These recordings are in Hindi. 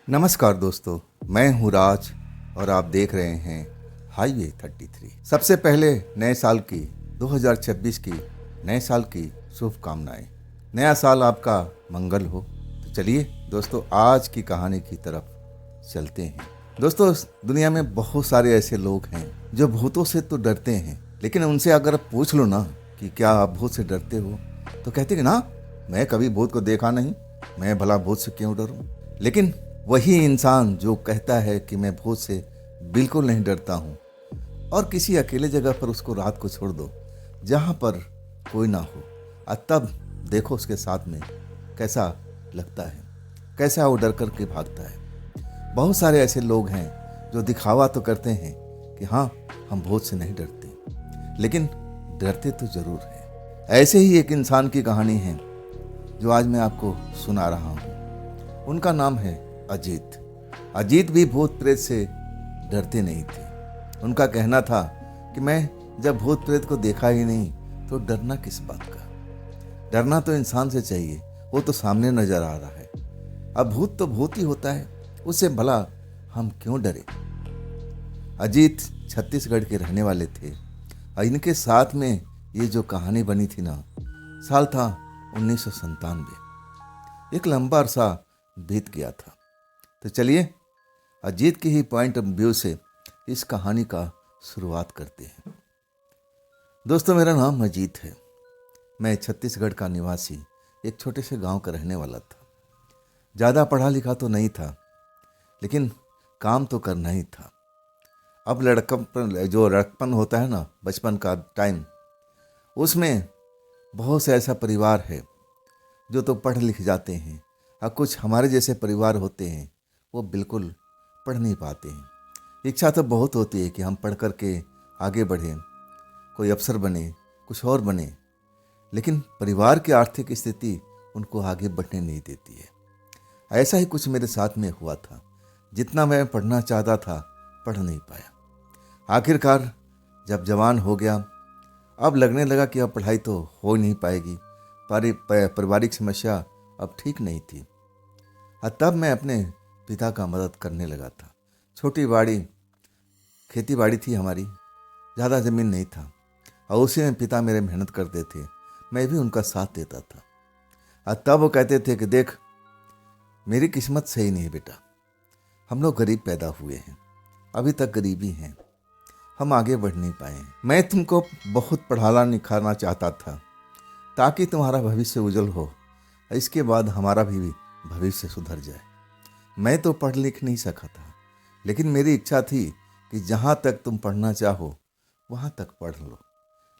नमस्कार दोस्तों, मैं हूँ राज और आप देख रहे हैं हाईवे 33। सबसे पहले नए साल की 2026 की नए साल की शुभकामनाएं। नया साल आपका मंगल हो। तो चलिए दोस्तों, आज की कहानी की तरफ चलते हैं। दोस्तों, दुनिया में बहुत सारे ऐसे लोग हैं जो भूतों से तो डरते हैं, लेकिन उनसे अगर पूछ लो ना कि क्या आप भूत से डरते हो, तो कहते कि ना, मैं कभी भूत को देखा नहीं, मैं भला भूत से क्यों डरूं। लेकिन वही इंसान जो कहता है कि मैं भूत से बिल्कुल नहीं डरता हूँ, और किसी अकेले जगह पर उसको रात को छोड़ दो जहाँ पर कोई ना हो, और तब देखो उसके साथ में कैसा लगता है, कैसा वो डर कर के भागता है। बहुत सारे ऐसे लोग हैं जो दिखावा तो करते हैं कि हाँ, हम भूत से नहीं डरते, लेकिन डरते तो जरूर हैं। ऐसे ही एक इंसान की कहानी है जो आज मैं आपको सुना रहा हूँ। उनका नाम है अजीत। अजीत भी भूत प्रेत से डरते नहीं थे। उनका कहना था कि मैं जब भूत प्रेत को देखा ही नहीं तो डरना किस बात का। डरना तो इंसान से चाहिए, वो तो सामने नजर आ रहा है। अब भूत तो भूत ही होता है, उससे भला हम क्यों डरे। अजीत छत्तीसगढ़ के रहने वाले थे, और इनके साथ में ये जो कहानी बनी थी ना, साल था 1997। एक लंबा अरसा बीत गया था। तो चलिए अजीत के ही पॉइंट ऑफ व्यू से इस कहानी का शुरुआत करते हैं। दोस्तों, मेरा नाम अजीत है। मैं छत्तीसगढ़ का निवासी, एक छोटे से गांव का रहने वाला था। ज़्यादा पढ़ा लिखा तो नहीं था, लेकिन काम तो करना ही था। अब लड़कपन होता है ना, बचपन का टाइम, उसमें बहुत से ऐसा परिवार है जो तो पढ़ लिख जाते हैं, और कुछ हमारे जैसे परिवार होते हैं वो बिल्कुल पढ़ नहीं पाते हैं। इच्छा तो बहुत होती है कि हम पढ़ कर के आगे बढ़ें, कोई अफसर बने, कुछ और बने, लेकिन परिवार की आर्थिक स्थिति उनको आगे बढ़ने नहीं देती है। ऐसा ही कुछ मेरे साथ में हुआ था। जितना मैं पढ़ना चाहता था, पढ़ नहीं पाया। आखिरकार जब जवान हो गया, अब लगने लगा कि अब पढ़ाई तो हो नहीं पाएगी। पारिवारिक समस्या अब ठीक नहीं थी, और तब मैं अपने पिता का मदद करने लगा था। छोटी बाड़ी खेती बाड़ी थी हमारी, ज़्यादा ज़मीन नहीं था, और उसी में पिता मेरे मेहनत करते थे, मैं भी उनका साथ देता था। और तब वो कहते थे कि देख, मेरी किस्मत सही नहीं है बेटा, हम लोग गरीब पैदा हुए हैं, अभी तक गरीबी हैं, हम आगे बढ़ नहीं पाए हैं। मैं तुमको बहुत पढ़ाना निखारना चाहता था ताकि तुम्हारा भविष्य उज्जवल हो, इसके बाद हमारा भी भविष्य सुधर जाए। मैं तो पढ़ लिख नहीं सका था, लेकिन मेरी इच्छा थी कि जहाँ तक तुम पढ़ना चाहो वहाँ तक पढ़ लो।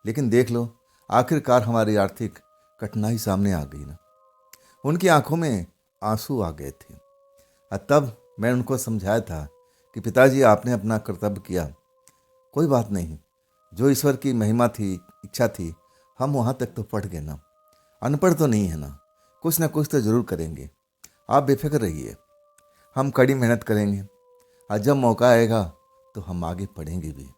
लेकिन देख लो, आखिरकार हमारी आर्थिक कठिनाई सामने आ गई ना। उनकी आंखों में आंसू आ गए थे, और तब मैं उनको समझाया था कि पिताजी, आपने अपना कर्तव्य किया, कोई बात नहीं, जो ईश्वर की महिमा थी, इच्छा थी, हम वहाँ तक तो पढ़ गए ना, अनपढ़ तो नहीं है ना कुछ तो ज़रूर करेंगे। आप बेफिक्र रहिए, हम कड़ी मेहनत करेंगे, और जब मौका आएगा तो हम आगे पढ़ेंगे भी।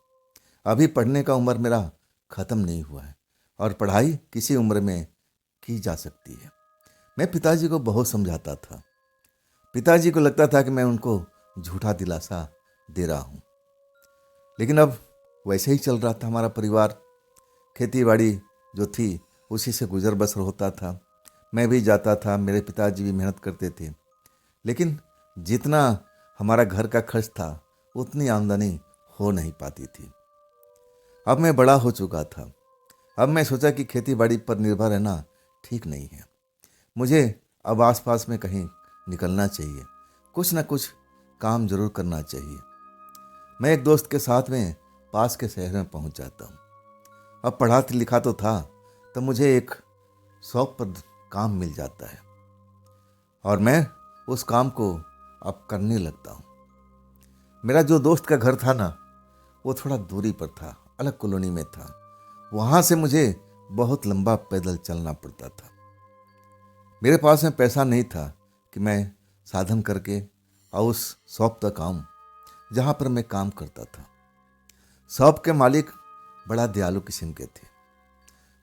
अभी पढ़ने का उम्र मेरा ख़त्म नहीं हुआ है, और पढ़ाई किसी उम्र में की जा सकती है। मैं पिताजी को बहुत समझाता था। पिताजी को लगता था कि मैं उनको झूठा दिलासा दे रहा हूँ, लेकिन अब वैसे ही चल रहा था हमारा परिवार। खेती बाड़ी जो थी उसी से गुजर बसर होता था। मैं भी जाता था, मेरे पिताजी भी मेहनत करते थे, लेकिन जितना हमारा घर का खर्च था उतनी आमदनी हो नहीं पाती थी। अब मैं बड़ा हो चुका था। अब मैं सोचा कि खेती बाड़ी पर निर्भर रहना ठीक नहीं है। मुझे अब आसपास में कहीं निकलना चाहिए, कुछ ना कुछ काम जरूर करना चाहिए। मैं एक दोस्त के साथ में पास के शहर में पहुंच जाता हूँ। अब पढ़ा लिखा तो था, तो मुझे एक शौक पर काम मिल जाता है, और मैं उस काम को अब करने लगता हूँ। मेरा जो दोस्त का घर था ना, वो थोड़ा दूरी पर था, अलग कॉलोनी में था। वहाँ से मुझे बहुत लंबा पैदल चलना पड़ता था। मेरे पास में पैसा नहीं था कि मैं साधन करके और उस शॉप तक आऊँ जहाँ पर मैं काम करता था। शॉप के मालिक बड़ा दयालु किस्म के थे।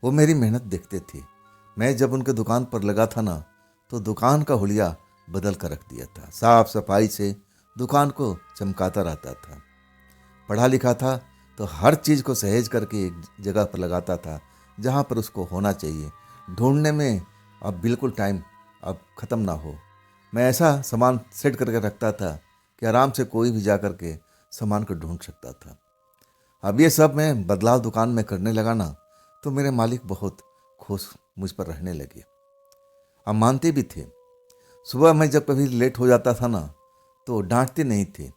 वो मेरी मेहनत देखते थे। मैं जब उनके दुकान पर लगा था ना, तो दुकान का हुलिया बदल कर रख दिया था। साफ सफाई से दुकान को चमकाता रहता था। पढ़ा लिखा था तो हर चीज़ को सहेज करके एक जगह पर लगाता था जहाँ पर उसको होना चाहिए। ढूंढने में अब बिल्कुल टाइम अब ख़त्म ना हो। मैं ऐसा सामान सेट करके रखता था कि आराम से कोई भी जा कर के सामान को ढूंढ सकता था। अब ये सब मैं बदलाव दुकान में करने लगा ना, तो मेरे मालिक बहुत खुश मुझ पर रहने लगे। अब मानते भी थे। सुबह मैं जब कभी लेट हो जाता था ना, तो डांटते नहीं थे,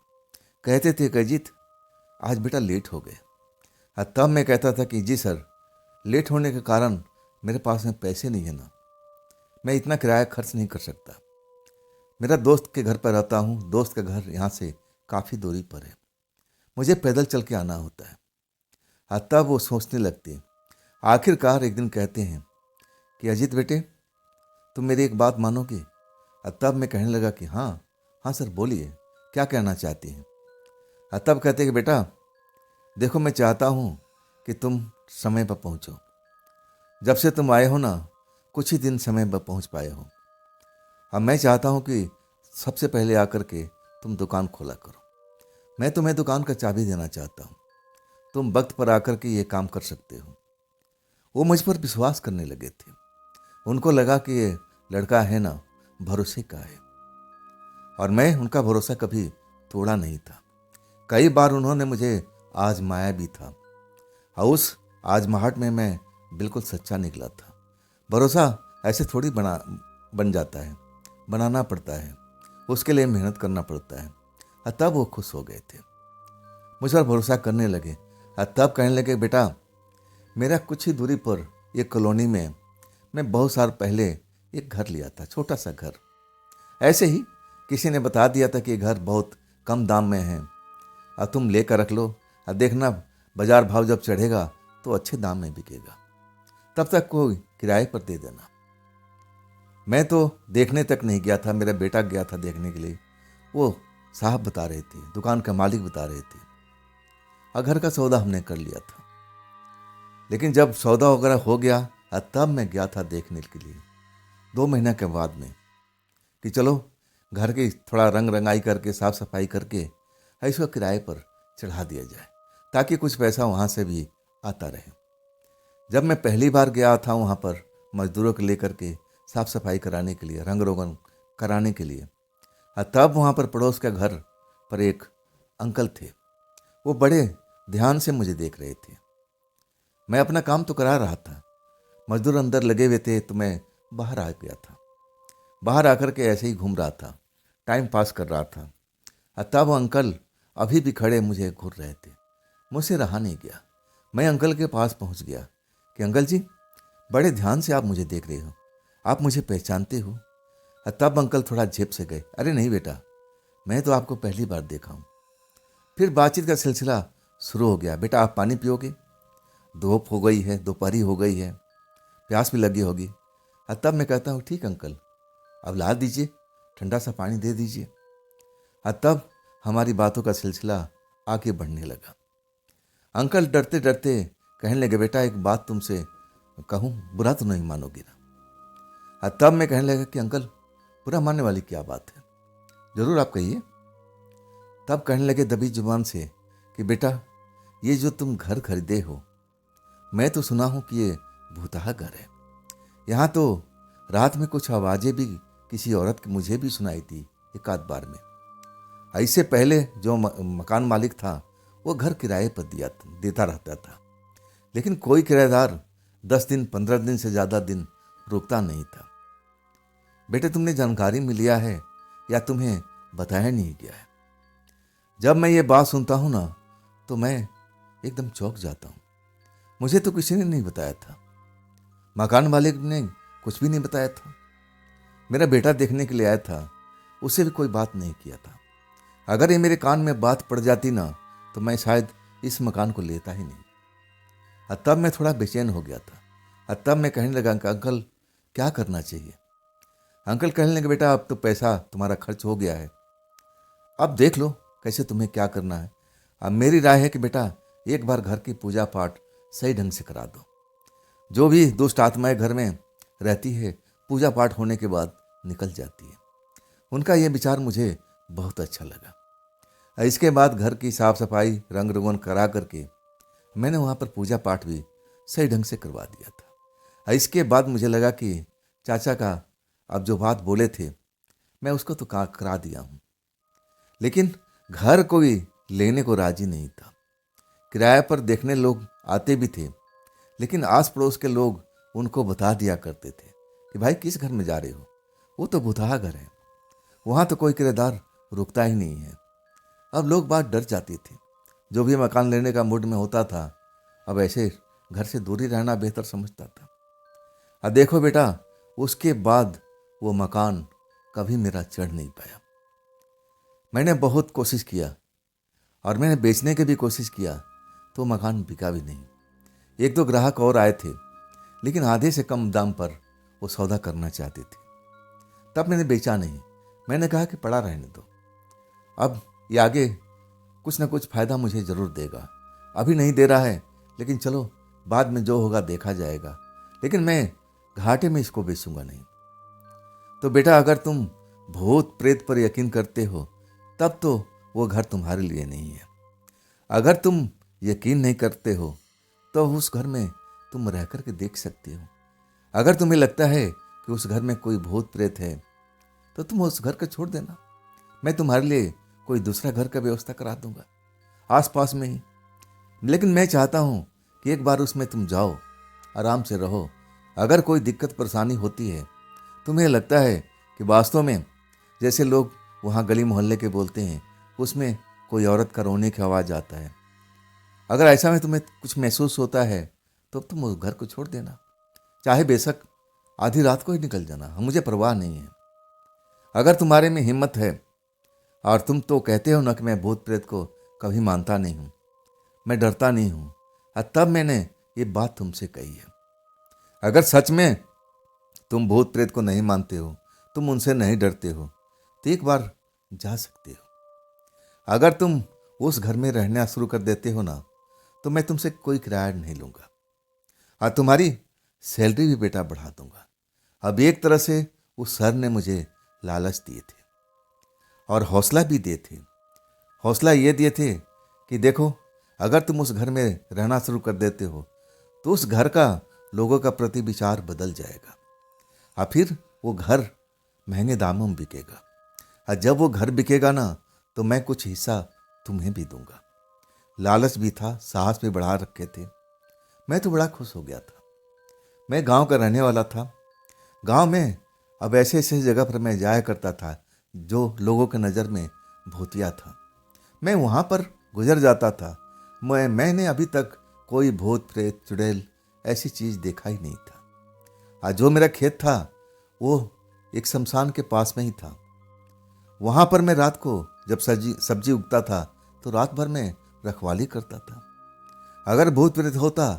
कहते थे कि अजीत आज बेटा लेट हो गए। तब मैं कहता था कि जी सर, लेट होने के कारण मेरे पास में पैसे नहीं है ना, मैं इतना किराया खर्च नहीं कर सकता। मेरा दोस्त के घर पर रहता हूँ, दोस्त का घर यहाँ से काफ़ी दूरी पर है, मुझे पैदल चल के आना होता है। तब वो सोचने लगते हैं। आखिरकार एक दिन कहते हैं कि अजीत बेटे, तुम मेरी एक बात मानोगे? तब मैं कहने लगा कि हाँ हाँ सर, बोलिए, क्या कहना चाहती हैं? तब कहते हैं कि बेटा देखो, मैं चाहता हूँ कि तुम समय पर पहुँचो। जब से तुम आए हो ना, कुछ ही दिन समय पर पहुँच पाए हो। अब मैं चाहता हूँ कि सबसे पहले आकर के तुम दुकान खोला करो। मैं तुम्हें दुकान का चाबी देना चाहता हूँ, तुम वक्त पर आकर के ये काम कर सकते हो। वो मुझ पर विश्वास करने लगे थे। उनको लगा कि ये लड़का है ना, भरोसे का है, और मैं उनका भरोसा कभी तोड़ा नहीं था। कई बार उन्होंने मुझे आजमाया भी था, और उस आजमाहट में मैं बिल्कुल सच्चा निकला था। भरोसा ऐसे थोड़ी बन जाता है, बनाना पड़ता है, उसके लिए मेहनत करना पड़ता है। तब वो खुश हो गए थे, मुझ पर भरोसा करने लगे। तब कहने लगे बेटा, मेरा कुछ ही दूरी पर एक कॉलोनी में मैं बहुत साल पहले एक घर लिया था, छोटा सा घर। ऐसे ही किसी ने बता दिया था कि ये घर बहुत कम दाम में है, और तुम लेकर रख लो, और देखना बाजार भाव जब चढ़ेगा तो अच्छे दाम में बिकेगा, तब तक कोई किराए पर दे देना। मैं तो देखने तक नहीं गया था, मेरा बेटा गया था देखने के लिए। वो साहब बता रहे थे, दुकान का मालिक बता रहे थे, और घर का सौदा हमने कर लिया था। लेकिन जब सौदा वगैरह हो गया, तब मैं गया था देखने के लिए 2 महीने के बाद में, कि चलो घर की थोड़ा रंग रंगाई करके साफ सफाई करके इसको किराए पर चढ़ा दिया जाए, ताकि कुछ पैसा वहाँ से भी आता रहे। जब मैं पहली बार गया था वहाँ पर मजदूरों को लेकर के साफ सफाई कराने के लिए, रंग रोगन कराने के लिए, तब वहाँ पर पड़ोस के घर पर एक अंकल थे। वो बड़े ध्यान से मुझे देख रहे थे। मैं अपना काम तो करा रहा था, मजदूर अंदर लगे हुए थे, तो मैं बाहर आ गया था। बाहर आकर के ऐसे ही घूम रहा था, टाइम पास कर रहा था। तब वो अंकल अभी भी खड़े मुझे घूर रहे थे। मुझसे रहा नहीं गया, मैं अंकल के पास पहुंच गया कि अंकल जी, बड़े ध्यान से आप मुझे देख रहे हो, आप मुझे पहचानते हो? तब अंकल थोड़ा झेप से गए, अरे नहीं बेटा, मैं तो आपको पहली बार देखा हूँ। फिर बातचीत का सिलसिला शुरू हो गया। बेटा आप पानी पियोगे? धूप हो गई है, दोपहरी हो गई है, प्यास भी लगी होगी। तब मैं कहता हूँ ठीक अंकल, अब ला दीजिए, ठंडा सा पानी दे दीजिए। तब हमारी बातों का सिलसिला आगे बढ़ने लगा। अंकल डरते डरते कहने लगे, बेटा एक बात तुमसे कहूँ, बुरा तो नहीं मानोगी ना? तब मैं कहने लगा कि अंकल, बुरा मानने वाली क्या बात है, जरूर आप कहिए। तब कहने लगे दबी जुबान से कि बेटा, ये जो तुम घर खरीदे हो, मैं तो सुना हूँ कि ये भूतहा घर है। यहाँ तो रात में कुछ आवाज़ें भी किसी औरत की मुझे भी सुनाई थी एक आध बार में। इससे पहले जो मकान मालिक था वो घर किराए पर देता रहता था, लेकिन कोई किराएदार 10 दिन 15 दिन से ज़्यादा दिन रुकता नहीं था। बेटे तुमने जानकारी में लिया है या तुम्हें बताया नहीं गया है? जब मैं ये बात सुनता हूँ ना, तो मैं एकदम चौंक जाता हूँ। मुझे तो किसी ने नहीं बताया था, मकान मालिक ने कुछ भी नहीं बताया था। मेरा बेटा देखने के लिए आया था, उसे भी कोई बात नहीं किया था। अगर ये मेरे कान में बात पड़ जाती ना, तो मैं शायद इस मकान को लेता ही नहीं। तब मैं थोड़ा बेचैन हो गया था। तब मैं कहने लगा कि अंकल क्या करना चाहिए? अंकल कहने लगे, बेटा अब तो पैसा तुम्हारा खर्च हो गया है, अब देख लो कैसे तुम्हें क्या करना है। अब मेरी राय है कि बेटा एक बार घर की पूजा पाठ सही ढंग से करा दो। जो भी दुष्ट आत्माएं घर में रहती है, पूजा पाठ होने के बाद निकल जाती है। उनका ये विचार मुझे बहुत अच्छा लगा। इसके बाद घर की साफ सफाई रंग रोगन करा करके मैंने वहाँ पर पूजा पाठ भी सही ढंग से करवा दिया था। इसके बाद मुझे लगा कि चाचा का अब जो बात बोले थे मैं उसको तो करा दिया हूँ, लेकिन घर कोई लेने को राजी नहीं था। किराए पर देखने लोग आते भी थे, लेकिन आस पड़ोस के लोग उनको बता दिया करते थे कि भाई किस घर में जा रहे हो, वो तो भुतहा घर है, वहाँ तो कोई किराएदार रुकता ही नहीं है। अब लोग बात डर जाती थी। जो भी मकान लेने का मूड में होता था अब ऐसे घर से दूरी रहना बेहतर समझता था। अब देखो बेटा, उसके बाद वो मकान कभी मेरा चढ़ नहीं पाया। मैंने बहुत कोशिश किया और मैंने बेचने की भी कोशिश किया तो मकान बिका भी नहीं। एक दो ग्राहक और आए थे, लेकिन आधे से कम दाम पर वो सौदा करना चाहते थे। तब मैंने बेचा नहीं। मैंने कहा कि पड़ा रहने दो, अब ये आगे कुछ ना कुछ फ़ायदा मुझे ज़रूर देगा। अभी नहीं दे रहा है, लेकिन चलो बाद में जो होगा देखा जाएगा, लेकिन मैं घाटे में इसको बेचूंगा नहीं। तो बेटा, अगर तुम भूत प्रेत पर यकीन करते हो तब तो वो घर तुम्हारे लिए नहीं है। अगर तुम यकीन नहीं करते हो तो उस घर में तुम रह कर के देख सकते हो। अगर तुम्हें लगता है कि उस घर में कोई भूत प्रेत है तो तुम उस घर को छोड़ देना। मैं तुम्हारे लिए कोई दूसरा घर का व्यवस्था करा दूंगा आसपास में ही। लेकिन मैं चाहता हूँ कि एक बार उसमें तुम जाओ, आराम से रहो। अगर कोई दिक्कत परेशानी होती है, तुम्हें लगता है कि वास्तव में जैसे लोग वहाँ गली मोहल्ले के बोलते हैं उसमें कोई औरत का रोने की आवाज़ आता है, अगर ऐसा में तुम्हें कुछ महसूस होता है तो तुम उस घर को छोड़ देना। चाहे बेशक आधी रात को ही निकल जाना, मुझे परवाह नहीं है। अगर तुम्हारे में हिम्मत है, और तुम तो कहते हो ना कि मैं भूत प्रेत को कभी मानता नहीं हूँ, मैं डरता नहीं हूँ, तब मैंने ये बात तुमसे कही है। अगर सच में तुम भूत प्रेत को नहीं मानते हो, तुम उनसे नहीं डरते हो, तो एक बार जा सकते हो। अगर तुम उस घर में रहना शुरू कर देते हो ना, तो मैं तुमसे कोई किराया नहीं लूँगा और तुम्हारी सैलरी भी बेटा बढ़ा दूंगा। अब एक तरह से उस सर ने मुझे लालच दिए थे और हौसला भी दिए थे। हौसला ये दिए थे कि देखो, अगर तुम उस घर में रहना शुरू कर देते हो तो उस घर का लोगों का प्रति विचार बदल जाएगा और फिर वो घर महंगे दामों में बिकेगा। और जब वो घर बिकेगा ना, तो मैं कुछ हिस्सा तुम्हें भी दूंगा। लालच भी था, साहस भी बढ़ा रखे थे। मैं तो बड़ा खुश हो गया था। मैं गांव का रहने वाला था। गांव में अब ऐसे ऐसे जगह पर मैं जाया करता था जो लोगों के नज़र में भूतिया था। मैं वहाँ पर गुजर जाता था। मैंने अभी तक कोई भूत प्रेत चुड़ैल ऐसी चीज़ देखा ही नहीं था। आज जो मेरा खेत था वो एक शमशान के पास में ही था। वहाँ पर मैं रात को जब सब्जी उगता था तो रात भर में रखवाली करता था। अगर भूत प्रेत होता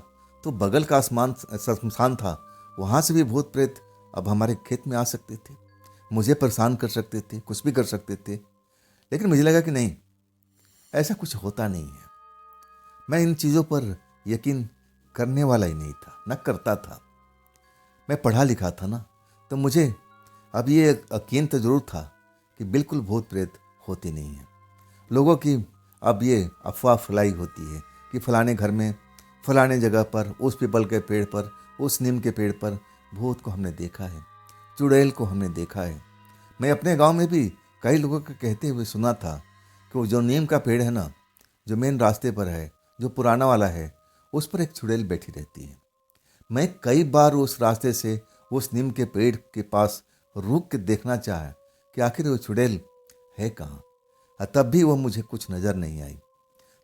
तो बगल का शमशान था, वहाँ से भी भूत प्रेत अब हमारे खेत में आ सकते थे, मुझे परेशान कर सकते थे, कुछ भी कर सकते थे। लेकिन मुझे लगा कि नहीं, ऐसा कुछ होता नहीं है। मैं इन चीज़ों पर यकीन करने वाला ही नहीं था, न करता था। मैं पढ़ा लिखा था ना, तो मुझे अब ये यकीन तो जरूर था कि बिल्कुल भूत प्रेत होती नहीं है। लोगों की अब ये अफवाह फैलाई होती है कि फलाने घर में, फलाने जगह पर, उस पीपल के पेड़ पर, उस नीम के पेड़ पर भूत को हमने देखा है, चुड़ैल को हमने देखा है। मैं अपने गांव में भी कई लोगों को कहते हुए सुना था कि वो जो नीम का पेड़ है ना, जो मेन रास्ते पर है, जो पुराना वाला है, उस पर एक चुड़ैल बैठी रहती है। मैं कई बार उस रास्ते से उस नीम के पेड़ के पास रुक के देखना चाहा कि आखिर वो चुड़ैल है कहाँ, तब भी वो मुझे कुछ नज़र नहीं आई।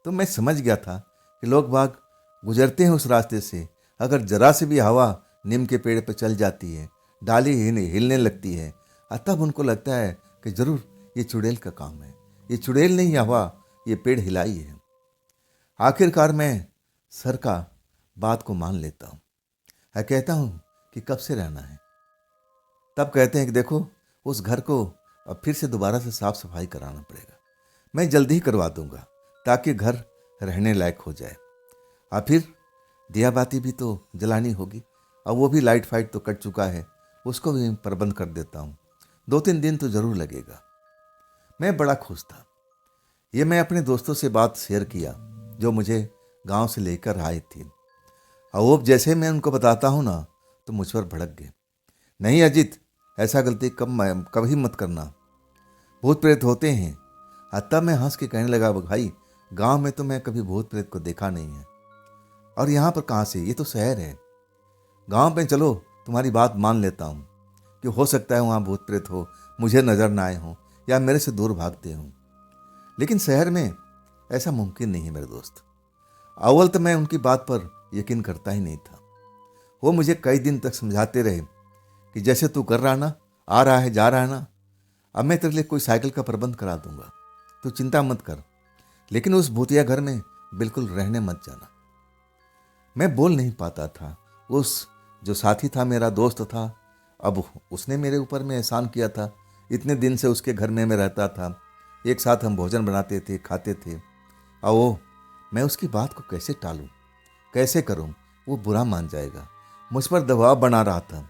तो मैं समझ गया था कि लोग बाग गुजरते हैं उस रास्ते से, अगर जरा से भी हवा नीम के पेड़ पर चल जाती है, डाली हिलने लगती है, तब उनको लगता है कि ज़रूर ये चुड़ैल का काम है, ये चुड़ैल नहीं हवा ये पेड़ हिलाई है। आखिरकार मैं सर का बात को मान लेता हूँ। कहता हूँ कि कब से रहना है। तब कहते हैं कि देखो, उस घर को अब फिर से दोबारा से साफ सफाई कराना पड़ेगा। मैं जल्दी ही करवा दूंगा ताकि घर रहने लायक हो जाए। और फिर दिया बाती भी तो जलानी होगी, और वो भी लाइट फाइट तो कट चुका है, उसको भी प्रबंध कर देता हूँ। 2-3 दिन तो ज़रूर लगेगा। मैं बड़ा खुश था। ये मैं अपने दोस्तों से बात शेयर किया जो मुझे गांव से लेकर आए थे। और वो जैसे मैं उनको बताता हूँ ना तो मुझ पर भड़क गए। नहीं अजीत, ऐसा गलती कभी मत करना, भूत प्रेत होते हैं। तब मैं हंस के कहने लगा, भाई गांव में तो मैं कभी भूत प्रेत को देखा नहीं है, और यहाँ पर कहाँ से, ये तो शहर है। गांव में चलो तुम्हारी बात मान लेता हूँ कि हो सकता है वहाँ भूत प्रेत हो, मुझे नज़र ना आए हों या मेरे से दूर भागते हों, लेकिन शहर में ऐसा मुमकिन नहीं है मेरे दोस्त। अव्वल तो मैं उनकी बात पर यकीन करता ही नहीं था। वो मुझे कई दिन तक समझाते रहे कि जैसे तू कर रहा ना, आ रहा है जा रहा है ना, अब मैं तेरे लिए कोई साइकिल का प्रबंध करा दूंगा, तू चिंता मत कर, लेकिन उस भूतिया घर में बिल्कुल रहने मत जाना। मैं बोल नहीं पाता था। उस जो साथी था, मेरा दोस्त था, अब उसने मेरे ऊपर में एहसान किया था। इतने दिन से उसके घर में मैं रहता था, एक साथ हम भोजन बनाते थे, खाते थे। और मैं उसकी बात को कैसे टालूं, कैसे करूं, वो बुरा मान जाएगा। मुझ पर दबाव बना रहा था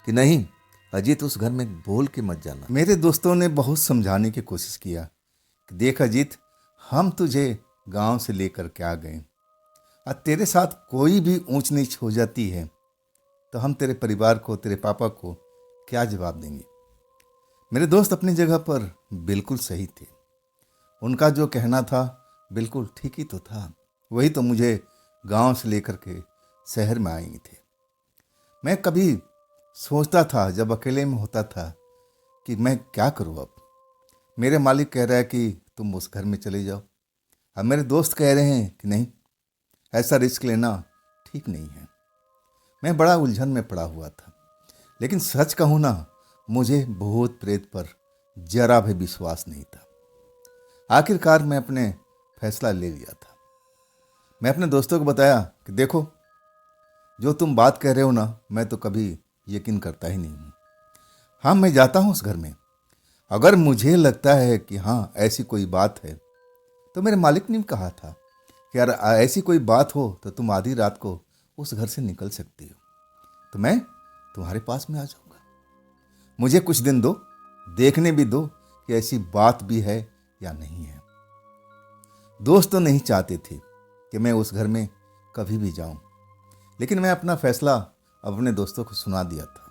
कि नहीं अजीत, उस घर में बोल के मत जाना। मेरे दोस्तों ने बहुत समझाने की कोशिश किया कि देख अजीत, हम तुझे गांव से लेकर के आ गए, और तेरे साथ कोई भी ऊंच नीच हो जाती है तो हम तेरे परिवार को, तेरे पापा को क्या जवाब देंगे। मेरे दोस्त अपनी जगह पर बिल्कुल सही थे। उनका जो कहना था बिल्कुल ठीक ही तो था। वही तो मुझे गांव से लेकर के शहर में आए थे। मैं कभी सोचता था जब अकेले में होता था कि मैं क्या करूं। अब मेरे मालिक कह रहा है कि तुम उस घर में चले जाओ, अब मेरे दोस्त कह रहे हैं कि नहीं, ऐसा रिस्क लेना ठीक नहीं है। मैं बड़ा उलझन में पड़ा हुआ था। लेकिन सच कहूँ ना, मुझे भूत प्रेत पर जरा भी विश्वास नहीं था। आखिरकार मैं अपने फैसला ले लिया था। मैं अपने दोस्तों को बताया कि देखो, जो तुम बात कह रहे हो ना, मैं तो कभी यकीन करता ही नहीं हूँ। हाँ, मैं जाता हूँ उस घर में। अगर मुझे लगता है कि हाँ ऐसी कोई बात है, तो मेरे मालिक ने कहा था कि यार ऐसी कोई बात हो तो तुम आधी रात को उस घर से निकल सकती हो, तो मैं तुम्हारे पास में आ जाऊँगा। मुझे कुछ दिन दो, देखने भी दो कि ऐसी बात भी है या नहीं है। दोस्त तो नहीं चाहते थे कि मैं उस घर में कभी भी जाऊं, लेकिन मैं अपना फैसला अपने दोस्तों को सुना दिया था।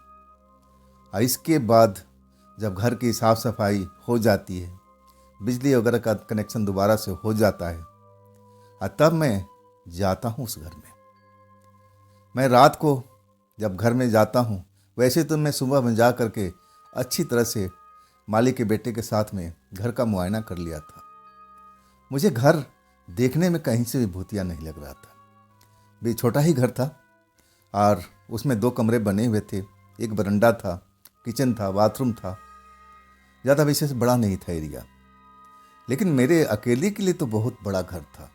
और इसके बाद जब घर की साफ सफाई हो जाती है, बिजली वगैरह का कनेक्शन दोबारा से हो जाता है, और तब मैं जाता हूँ उस घर में। मैं रात को जब घर में जाता हूँ, वैसे तो मैं सुबह में जा करके अच्छी तरह से माली के बेटे के साथ में घर का मुआयना कर लिया था। मुझे घर देखने में कहीं से भी भूतिया नहीं लग रहा था। भी छोटा ही घर था और उसमें 2 कमरे बने हुए थे, एक बरंडा था, किचन था, बाथरूम था। ज़्यादा विशेष बड़ा नहीं था एरिया, लेकिन मेरे अकेले के लिए तो बहुत बड़ा घर था।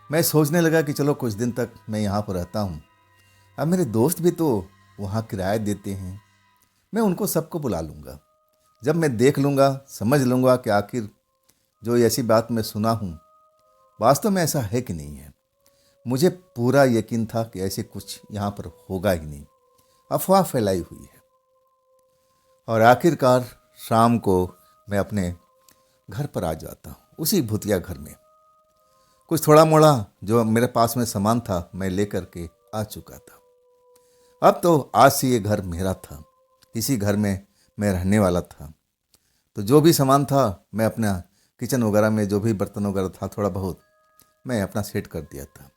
मैं सोचने लगा कि चलो कुछ दिन तक मैं यहाँ पर रहता हूँ। अब मेरे दोस्त भी तो वहाँ किराया देते हैं, मैं उनको सबको बुला लूँगा। जब मैं देख लूँगा, समझ लूँगा कि आखिर जो ऐसी बात मैं सुना हूँ वास्तव में ऐसा है कि नहीं है। मुझे पूरा यकीन था कि ऐसे कुछ यहाँ पर होगा ही नहीं, अफवाह फैलाई हुई है। और आखिरकार शाम को मैं अपने घर पर आ जाता हूँ, उसी भूतिया घर में। कुछ थोड़ा मोड़ा जो मेरे पास में सामान था मैं लेकर के आ चुका था। अब तो आज से ये घर मेरा था, इसी घर में मैं रहने वाला था। तो जो भी सामान था मैं अपना किचन वगैरह में जो भी बर्तन वगैरह था थोड़ा बहुत मैं अपना सेट कर दिया था।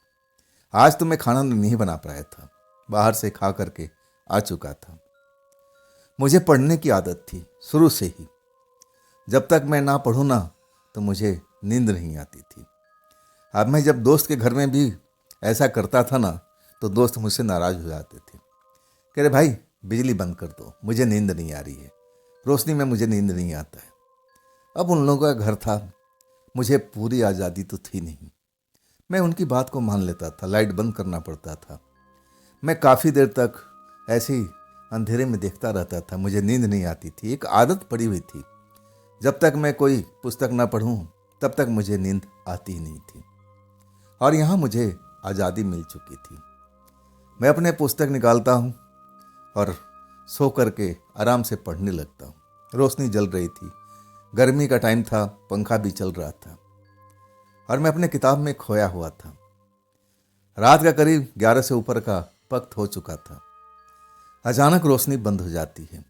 आज तो मैं खाना नहीं बना पाया था, बाहर से खा करके आ चुका था। मुझे पढ़ने की आदत थी शुरू से ही। जब तक मैं ना पढ़ूँ ना तो मुझे नींद नहीं आती थी। अब मैं जब दोस्त के घर में भी ऐसा करता था ना तो दोस्त मुझसे नाराज़ हो जाते थे, कह रहे भाई बिजली बंद कर दो, मुझे नींद नहीं आ रही है, रोशनी में मुझे नींद नहीं आता है। अब उन लोगों का घर था, मुझे पूरी आज़ादी तो थी नहीं। मैं उनकी बात को मान लेता था, लाइट बंद करना पड़ता था। मैं काफ़ी देर तक ऐसे ही अंधेरे में देखता रहता था, मुझे नींद नहीं आती थी। एक आदत पड़ी हुई थी, जब तक मैं कोई पुस्तक ना पढूं तब तक मुझे नींद आती ही नहीं थी। और यहाँ मुझे आज़ादी मिल चुकी थी। मैं अपने पुस्तक निकालता हूँ और सो करके आराम से पढ़ने लगता हूँ। रोशनी जल रही थी, गर्मी का टाइम था, पंखा भी चल रहा था और मैं अपने किताब में खोया हुआ था। रात का करीब 11 से ऊपर का वक्त हो चुका था। अचानक रोशनी बंद हो जाती है,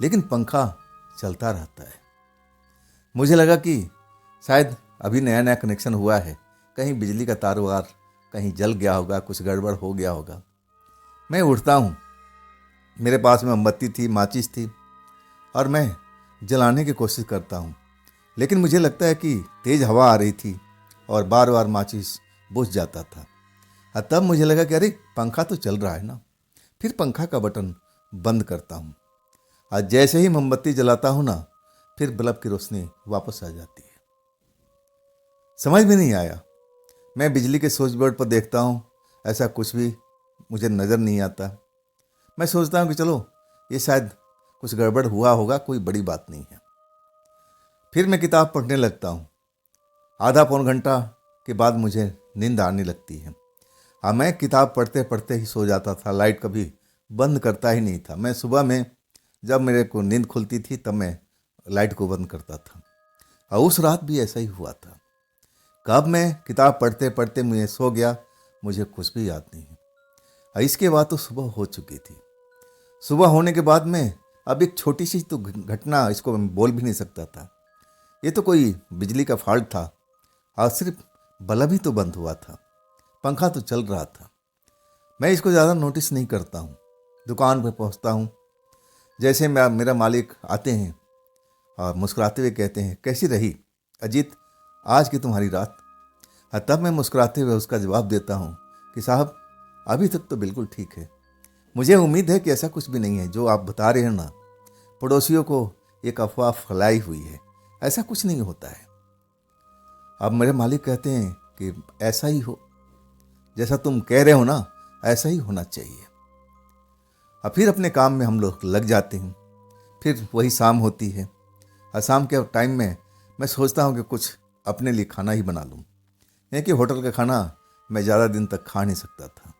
लेकिन पंखा चलता रहता है। मुझे लगा कि शायद अभी नया नया कनेक्शन हुआ है, कहीं बिजली का तार वार कहीं जल गया होगा, कुछ गड़बड़ हो गया होगा। मैं उठता हूँ, मेरे पास में मोमबत्ती थी, माचिस थी और मैं जलाने की कोशिश करता हूँ, लेकिन मुझे लगता है कि तेज़ हवा आ रही थी और बार बार माचिस बुझ जाता था। तब मुझे लगा कि अरे पंखा तो चल रहा है ना। फिर पंखा का बटन बंद करता हूँ और जैसे ही मोमबत्ती जलाता हूँ ना, फिर बल्ब की रोशनी वापस आ जाती है। समझ में नहीं आया। मैं बिजली के स्विच बोर्ड पर देखता हूँ, ऐसा कुछ भी मुझे नज़र नहीं आता। मैं सोचता हूँ कि चलो ये शायद कुछ गड़बड़ हुआ होगा, कोई बड़ी बात नहीं है। फिर मैं किताब पढ़ने लगता हूँ। आधा पौन घंटा के बाद मुझे नींद आने लगती है। हाँ, मैं किताब पढ़ते पढ़ते ही सो जाता था, लाइट कभी बंद करता ही नहीं था। मैं सुबह में जब मेरे को नींद खुलती थी तब मैं लाइट को बंद करता था और उस रात भी ऐसा ही हुआ था। कब मैं किताब पढ़ते पढ़ते मुझे सो गया, मुझे कुछ भी याद नहीं है। इसके बाद तो सुबह हो चुकी थी। सुबह होने के बाद में अब एक छोटी सी तो घटना, इसको मैं बोल भी नहीं सकता था। ये तो कोई बिजली का फॉल्ट था और सिर्फ बल्ब ही तो बंद हुआ था, पंखा तो चल रहा था। मैं इसको ज़्यादा नोटिस नहीं करता हूँ। दुकान पर पहुँचता हूँ, जैसे मेरा मालिक आते हैं और मुस्कुराते हुए कहते हैं, कैसी रही अजीत आज की तुम्हारी रात। तब मैं मुस्कुराते हुए उसका जवाब देता हूँ कि साहब अभी तक तो बिल्कुल ठीक है। मुझे उम्मीद है कि ऐसा कुछ भी नहीं है जो आप बता रहे हैं ना, पड़ोसियों को एक अफवाह फैलाई हुई है, ऐसा कुछ नहीं होता है। अब मेरे मालिक कहते हैं कि ऐसा ही हो, जैसा तुम कह रहे हो ना ऐसा ही होना चाहिए। अब फिर अपने काम में हम लोग लग जाते हैं। फिर वही शाम होती है और शाम के टाइम में मैं सोचता हूँ कि कुछ अपने लिए खाना ही बना लूँ, यानी कि होटल का खाना मैं ज़्यादा दिन तक खा नहीं सकता था।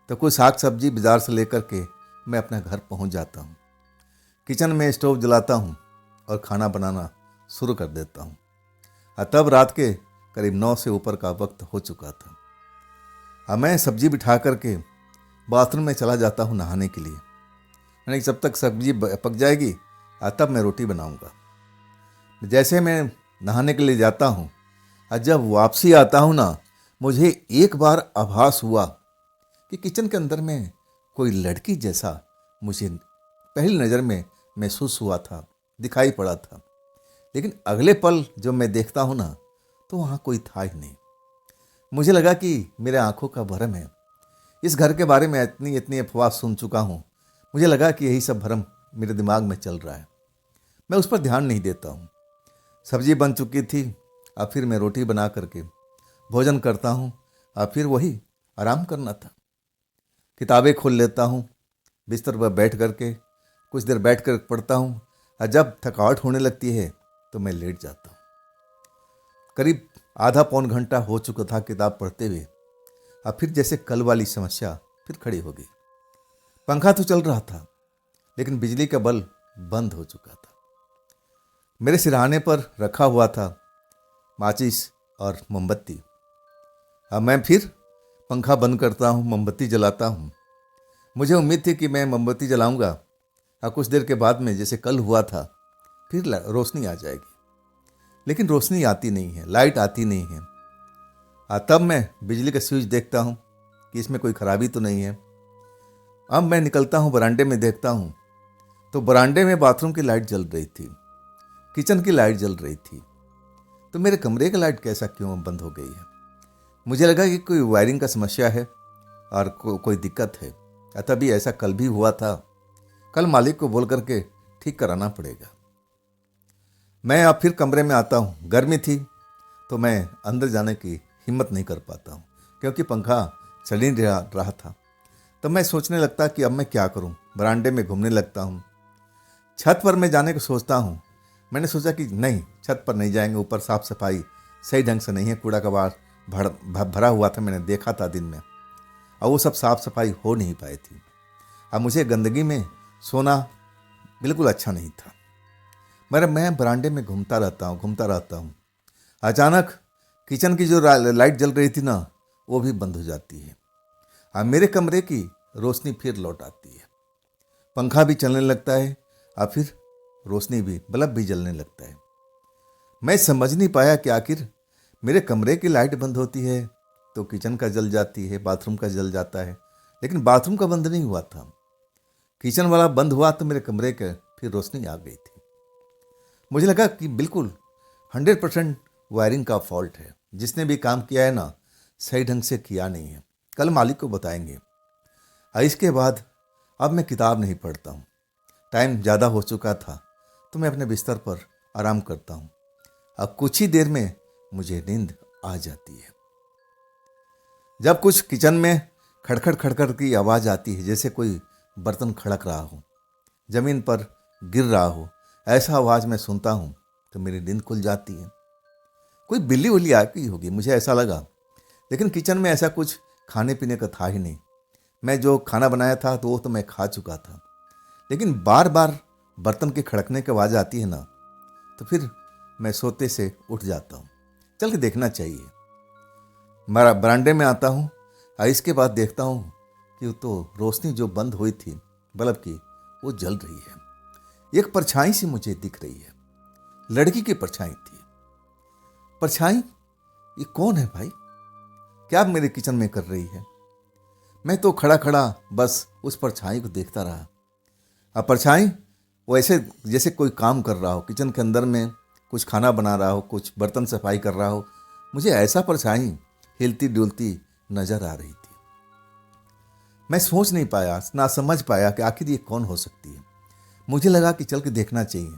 तो कुछ साग सब्जी बाज़ार से लेकर के मैं अपने घर पहुँच जाता हूँ। किचन में स्टोव जलाता हूँ और खाना बनाना शुरू कर देता हूँ। तब रात के करीब 9 से ऊपर का वक्त हो चुका था। अब मैं सब्जी बिठा करके बाथरूम में चला जाता हूँ नहाने के लिए, यानी जब तक सब्जी पक जाएगी तब मैं रोटी बनाऊँगा। जैसे मैं नहाने के लिए जाता हूँ और जब वापसी आता हूँ ना, मुझे एक बार आभास हुआ कि किचन के अंदर में कोई लड़की जैसा मुझे पहली नज़र में महसूस हुआ था, दिखाई पड़ा था। लेकिन अगले पल जब मैं देखता हूँ ना, तो वहाँ कोई था ही नहीं। मुझे लगा कि मेरे आंखों का भ्रम है। इस घर के बारे में इतनी इतनी अफवाह सुन चुका हूँ, मुझे लगा कि यही सब भ्रम मेरे दिमाग में चल रहा है। मैं उस पर ध्यान नहीं देता हूँ। सब्जी बन चुकी थी, अब फिर मैं रोटी बना करके भोजन करता हूँ। अब फिर वही आराम करना था। किताबें खोल लेता हूँ, बिस्तर पर बैठ करके कुछ देर बैठ कर पढ़ता हूँ और जब थकावट होने लगती है तो मैं लेट जाता हूँ। करीब आधा पौन घंटा हो चुका था किताब पढ़ते हुए। अब फिर जैसे कल वाली समस्या फिर खड़ी हो गई। पंखा तो चल रहा था, लेकिन बिजली का बल्ब बंद हो चुका था। मेरे सिरहाने पर रखा हुआ था माचिस और मोमबत्ती। अब मैं फिर पंखा बंद करता हूँ, मोमबत्ती जलाता हूँ। मुझे उम्मीद थी कि मैं मोमबत्ती जलाऊंगा और कुछ देर के बाद में जैसे कल हुआ था फिर रोशनी आ जाएगी, लेकिन रोशनी आती नहीं है, लाइट आती नहीं है। तब मैं बिजली का स्विच देखता हूँ कि इसमें कोई खराबी तो नहीं है। अब मैं निकलता हूँ, बरामदे में देखता हूँ तो बरामदे में बाथरूम की लाइट जल रही थी, किचन की लाइट जल रही थी। तो मेरे कमरे की लाइट कैसा क्यों बंद हो गई है? मुझे लगा कि कोई वायरिंग का समस्या है और कोई दिक्कत है। तभी ऐसा कल भी हुआ था, कल मालिक को बोल करके ठीक कराना पड़ेगा। मैं अब फिर कमरे में आता हूँ। गर्मी थी तो मैं अंदर जाने की हिम्मत नहीं कर पाता हूँ, क्योंकि पंखा चल ही रहा था। तब मैं सोचने लगता कि अब मैं क्या करूँ। बरामदे में घूमने लगता हूँ। छत पर मैं जाने को सोचता हूँ। मैंने सोचा कि नहीं, छत पर नहीं जाएंगे, ऊपर साफ़ सफाई सही ढंग से नहीं है, कूड़ा कबाड़ भरा हुआ था, मैंने देखा था दिन में, और वो सब साफ़ सफाई हो नहीं पाई थी। अब मुझे गंदगी में सोना बिल्कुल अच्छा नहीं था। मगर मैं बरामदे में घूमता रहता हूँ। अचानक किचन की जो लाइट जल रही थी ना, वो भी बंद हो जाती है। अब मेरे कमरे की रोशनी फिर लौट आती है। पंखा भी चलने लगता है और फिर रोशनी भी, बल्ब भी जलने लगता है। मैं समझ नहीं पाया कि आखिर मेरे कमरे की लाइट बंद होती है तो किचन का जल जाती है, बाथरूम का जल जाता है, लेकिन बाथरूम का बंद नहीं हुआ था। किचन वाला बंद हुआ तो मेरे कमरे के फिर रोशनी आ गई थी। मुझे लगा कि बिल्कुल 100% वायरिंग का फॉल्ट है। जिसने भी काम किया है ना, सही ढंग से किया नहीं है। कल मालिक को बताएंगे। और इसके बाद अब मैं किताब नहीं पढ़ता हूँ। टाइम ज़्यादा हो चुका था तो मैं अपने बिस्तर पर आराम करता हूँ। अब कुछ ही देर में मुझे नींद आ जाती है। जब कुछ किचन में खड़खड़ खड़खड़ की आवाज़ आती है, जैसे कोई बर्तन खड़क रहा हो, जमीन पर गिर रहा हो, ऐसा आवाज़ मैं सुनता हूँ तो मेरी नींद खुल जाती है। कोई बिल्ली उल्ली आ गई होगी, मुझे ऐसा लगा। लेकिन किचन में ऐसा कुछ खाने पीने का था ही नहीं। मैं जो खाना बनाया था तो वो तो मैं खा चुका था। लेकिन बार बार बर्तन के खड़कने की आवाज़ आती है ना, तो फिर मैं सोते से उठ जाता हूँ। चल के देखना चाहिए। मैं बरामदे में आता हूँ और इसके बाद देखता हूँ कि तो रोशनी जो बंद हुई थी बल्ब की, वो जल रही है। एक परछाई सी मुझे दिख रही है। लड़की की परछाई थी। परछाई? ये कौन है भाई? क्या मेरे किचन में कर रही है? मैं तो खड़ा खड़ा बस उस परछाई को देखता रहा। अब परछाई वो ऐसे जैसे कोई काम कर रहा हो, किचन के अंदर में कुछ खाना बना रहा हो, कुछ बर्तन सफाई कर रहा हो। मुझे ऐसा परछाई हिलती डुलती नजर आ रही थी। मैं सोच नहीं पाया, ना समझ पाया कि आखिर ये कौन हो सकती है। मुझे लगा कि चल के देखना चाहिए,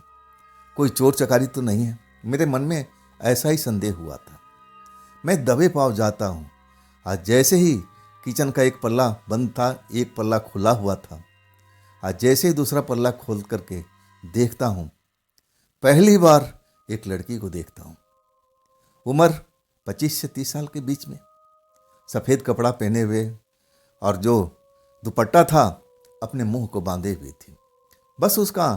कोई चोर चकारी तो नहीं है। मेरे मन में ऐसा ही संदेह हुआ था। मैं दबे पाँव जाता हूँ। आज जैसे ही किचन का एक पल्ला बंद था, एक पल्ला खुला हुआ था। आज जैसे ही दूसरा पल्ला खोल करके देखता हूँ, पहली बार एक लड़की को देखता हूँ। उम्र 25 से 30 साल के बीच में, सफ़ेद कपड़ा पहने हुए और जो दुपट्टा था अपने मुंह को बांधे हुए थी। बस उसका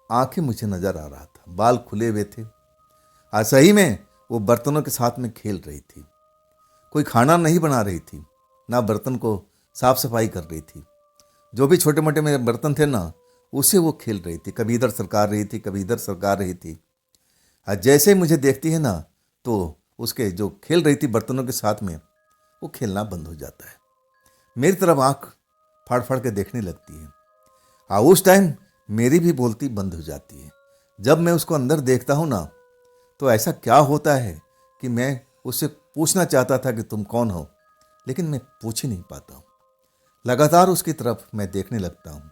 आंखें मुझे नजर आ रहा था, बाल खुले हुए थे। आज सही में वो बर्तनों के साथ में खेल रही थी। कोई खाना नहीं बना रही थी, ना बर्तन को साफ सफाई कर रही थी। जो भी छोटे मोटे मेरे बर्तन थे ना, उसे वो खेल रही थी। कभी इधर सरका रही थी, कभी इधर सरका रही थी। आज जैसे ही मुझे देखती है ना, तो उसके जो खेल रही थी बर्तनों के साथ में, वो खेलना बंद हो जाता है। मेरी तरफ आंख फाड़ फाड़ के देखने लगती है। उस टाइम मेरी भी बोलती बंद हो जाती है। जब मैं उसको अंदर देखता हूँ ना, तो ऐसा क्या होता है कि मैं उससे पूछना चाहता था कि तुम कौन हो, लेकिन मैं पूछ ही नहीं पाता हूँ। लगातार उसकी तरफ मैं देखने लगता हूँ।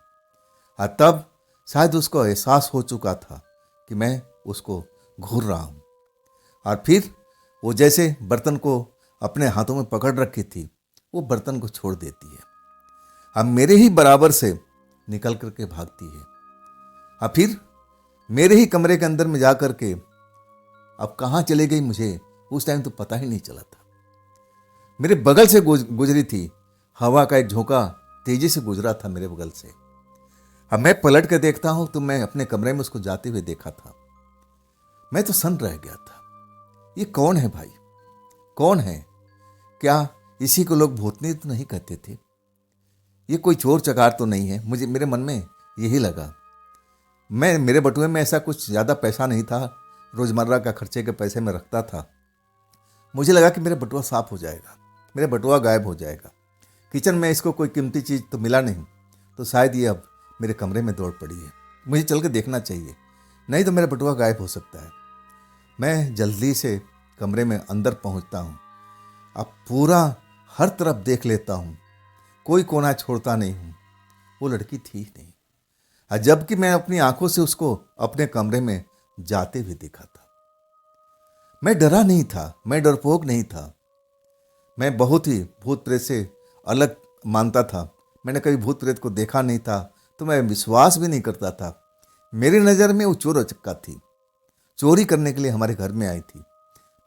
और तब शायद उसको एहसास हो चुका था कि मैं उसको घूर रहा हूँ। और फिर वो जैसे बर्तन को अपने हाथों में पकड़ रखी थी, वो बर्तन को छोड़ देती है। अब मेरे ही बराबर से निकल करके भागती है। अब फिर मेरे ही कमरे के अंदर में जा करके अब कहाँ चले गई, मुझे उस टाइम तो पता ही नहीं चला था। मेरे बगल से गुजरी थी। हवा का एक झोंका तेजी से गुजरा था मेरे बगल से। अब मैं पलट कर देखता हूं तो मैं अपने कमरे में उसको जाते हुए देखा था। मैं तो सन्न रह गया था। ये कौन है भाई? कौन है? क्या इसी को लोग भूतनी तो नहीं कहते थे? ये कोई चोर चकार तो नहीं है? मुझे मेरे मन में यही लगा। मेरे बटुए में ऐसा कुछ ज़्यादा पैसा नहीं था, रोज़मर्रा का खर्चे के पैसे में रखता था। मुझे लगा कि मेरा बटुआ साफ हो जाएगा, मेरा बटुआ गायब हो जाएगा। किचन में इसको कोई कीमती चीज़ तो मिला नहीं, तो शायद ये अब मेरे कमरे में दौड़ पड़ी है। मुझे चल के देखना चाहिए, नहीं तो मेरा बटुआ गायब हो सकता है। मैं जल्दी से कमरे में अंदर पहुंचता हूं। अब पूरा हर तरफ देख लेता हूं, कोई कोना छोड़ता नहीं हूं। वो लड़की थी ही नहीं। जबकि मैं अपनी आंखों से उसको अपने कमरे में जाते हुए देखा था। मैं डरा नहीं था, मैं डरपोक नहीं था। मैं बहुत ही भूत प्रेत से अलग मानता था। मैंने कभी भूत प्रेत को देखा नहीं था, तो मैं विश्वास भी नहीं करता था। मेरी नज़र में वो चोर चक्का थी, चोरी करने के लिए हमारे घर में आई थी।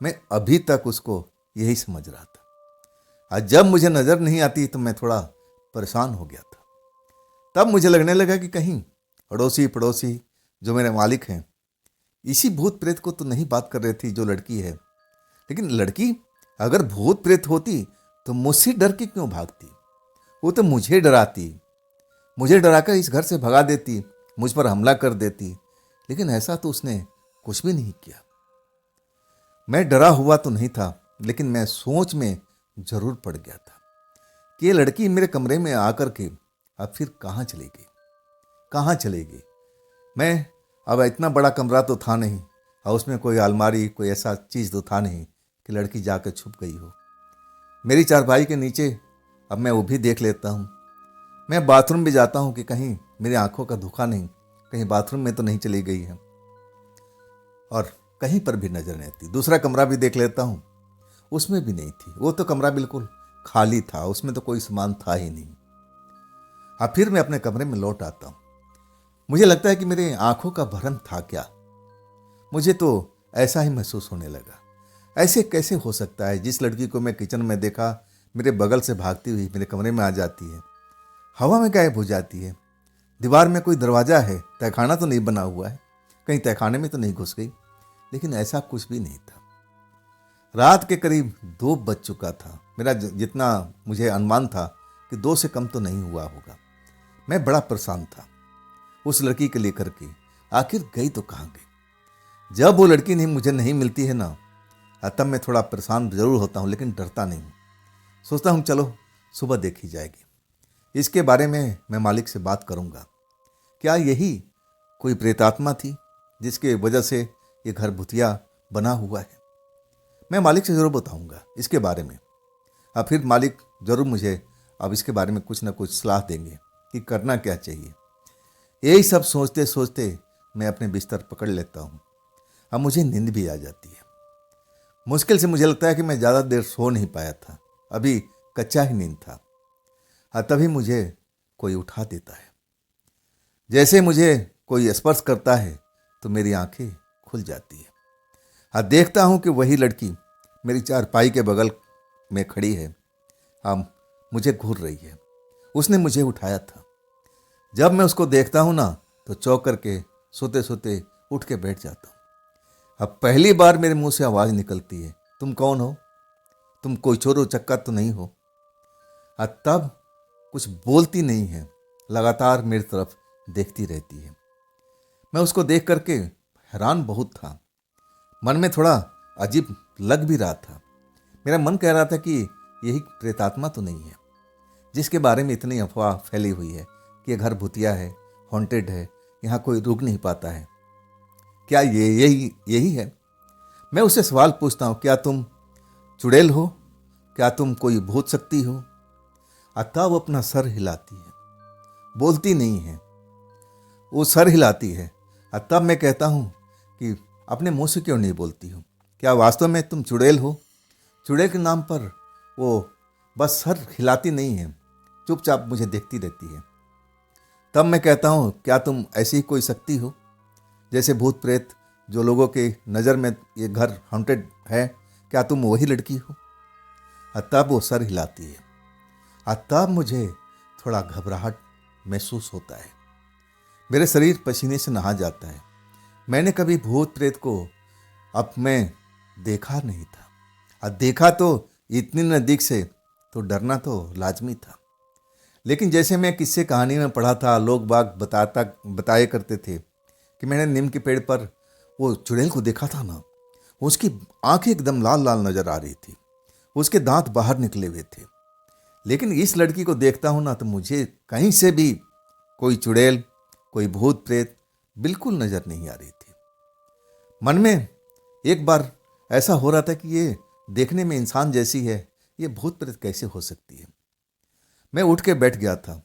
मैं अभी तक उसको यही समझ रहा था। आज जब मुझे नज़र नहीं आती तो मैं थोड़ा परेशान हो गया था। तब मुझे लगने लगा कि कहीं अड़ोसी पड़ोसी जो मेरे मालिक हैं, इसी भूत प्रेत को तो नहीं बात कर रही थी जो लड़की है। लेकिन लड़की अगर भूत प्रेत होती तो मुझसे डर के क्यों भागती? वो तो मुझे डराती, मुझे डराकर इस घर से भगा देती, मुझ पर हमला कर देती। लेकिन ऐसा तो उसने कुछ भी नहीं किया। मैं डरा हुआ तो नहीं था, लेकिन मैं सोच में जरूर पड़ गया था कि ये लड़की मेरे कमरे में आकर के अब फिर कहाँ चलेगी, कहाँ चलेगी। मैं अब इतना बड़ा कमरा तो था नहीं और उसमें कोई अलमारी कोई ऐसा चीज़ तो था नहीं कि लड़की जाकर छुप गई हो। मेरी चारपाई के नीचे अब मैं वो भी देख लेता हूँ। मैं बाथरूम भी जाता हूँ कि कहीं मेरी आंखों का धोखा नहीं, कहीं बाथरूम में तो नहीं चली गई है, और कहीं पर भी नजर नहीं आती। दूसरा कमरा भी देख लेता हूँ, उसमें भी नहीं थी। वो तो कमरा बिल्कुल खाली था, उसमें तो कोई सामान था ही नहीं। अब फिर मैं अपने कमरे में लौट आता हूँ। मुझे लगता है कि मेरे आंखों का भ्रम था क्या, मुझे तो ऐसा ही महसूस होने लगा। ऐसे कैसे हो सकता है? जिस लड़की को मैं किचन में देखा मेरे बगल से भागती हुई मेरे कमरे में आ जाती है, हवा में गायब हो जाती है। दीवार में कोई दरवाज़ा है, तहखाना तो नहीं बना हुआ है, कहीं तहखाने में तो नहीं घुस गई। लेकिन ऐसा कुछ भी नहीं था। रात के करीब 2 बज चुका था। मेरा जितना मुझे अनुमान था कि 2 से कम तो नहीं हुआ होगा। मैं बड़ा परेशान था उस लड़की के लेकर के। आखिर गई तो कहाँ गई? जब वो लड़की नहीं मुझे नहीं मिलती है ना, तब मैं थोड़ा परेशान जरूर होता हूँ, लेकिन डरता नहीं। सोचता हूँ चलो सुबह देखी जाएगी। इसके बारे में मैं मालिक से बात करूँगा। क्या यही कोई प्रेतात्मा थी जिसके वजह से ये घर भूतिया बना हुआ है? मैं मालिक से ज़रूर बताऊँगा इसके बारे में। अब फिर मालिक ज़रूर मुझे अब इसके बारे में कुछ ना कुछ सलाह देंगे कि करना क्या चाहिए। यही सब सोचते सोचते मैं अपने बिस्तर पकड़ लेता हूँ। अब मुझे नींद भी आ जाती है। मुश्किल से मुझे लगता है कि मैं ज़्यादा देर सो नहीं पाया था, अभी कच्चा ही नींद था। तभी मुझे कोई उठा देता है। जैसे मुझे कोई स्पर्श करता है तो मेरी आंखें खुल जाती है। देखता हूँ कि वही लड़की मेरी चारपाई के बगल में खड़ी है, अब मुझे घूर रही है। उसने मुझे उठाया था। जब मैं उसको देखता हूँ ना तो चौंक करके सोते सोते उठ के बैठ जाता हूँ। अब पहली बार मेरे मुंह से आवाज़ निकलती है, तुम कौन हो? तुम कोई चोर उचक्का तो नहीं हो? तब कुछ बोलती नहीं है, लगातार मेरी तरफ देखती रहती है। मैं उसको देख करके हैरान बहुत था। मन में थोड़ा अजीब लग भी रहा था। मेरा मन कह रहा था कि यही प्रेतात्मा तो नहीं है जिसके बारे में इतनी अफवाह फैली हुई है कि ये घर भूतिया है, हॉन्टेड है, यहाँ कोई रुक नहीं पाता है। क्या ये यही है? मैं उससे सवाल पूछता हूँ, क्या तुम चुड़ैल हो? क्या तुम कोई भूत शक्ति हो? तब वो अपना सर हिलाती है, बोलती नहीं है, वो सर हिलाती है। तब मैं कहता हूँ कि अपने मुंह से क्यों नहीं बोलती हो? क्या वास्तव में तुम चुड़ैल हो? चुड़ैल के नाम पर वो बस सर हिलाती नहीं है, चुपचाप मुझे देखती रहती है। तब मैं कहता हूँ, क्या तुम ऐसी ही कोई शक्ति हो जैसे भूत प्रेत जो लोगों के नज़र में ये घर हॉन्टेड है? क्या तुम वही लड़की हो? तब वो सर हिलाती है। तब मुझे थोड़ा घबराहट महसूस होता है। मेरे शरीर पसीने से नहा जाता है। मैंने कभी भूत प्रेत को अब मैं देखा नहीं था। देखा तो इतनी नज़दीक से तो डरना तो लाजमी था। लेकिन जैसे मैं किस्से कहानी में पढ़ा था, लोग बाग बताया करते थे कि मैंने नीम के पेड़ पर वो चुड़ैल को देखा था ना, उसकी आंखें एकदम लाल लाल नजर आ रही थी, उसके दांत बाहर निकले हुए थे। लेकिन इस लड़की को देखता हूं ना तो मुझे कहीं से भी कोई चुड़ैल, कोई भूत प्रेत बिल्कुल नजर नहीं आ रही थी। मन में एक बार ऐसा हो रहा था कि ये देखने में इंसान जैसी है, ये भूत प्रेत कैसे हो सकती है? मैं उठ के बैठ गया था।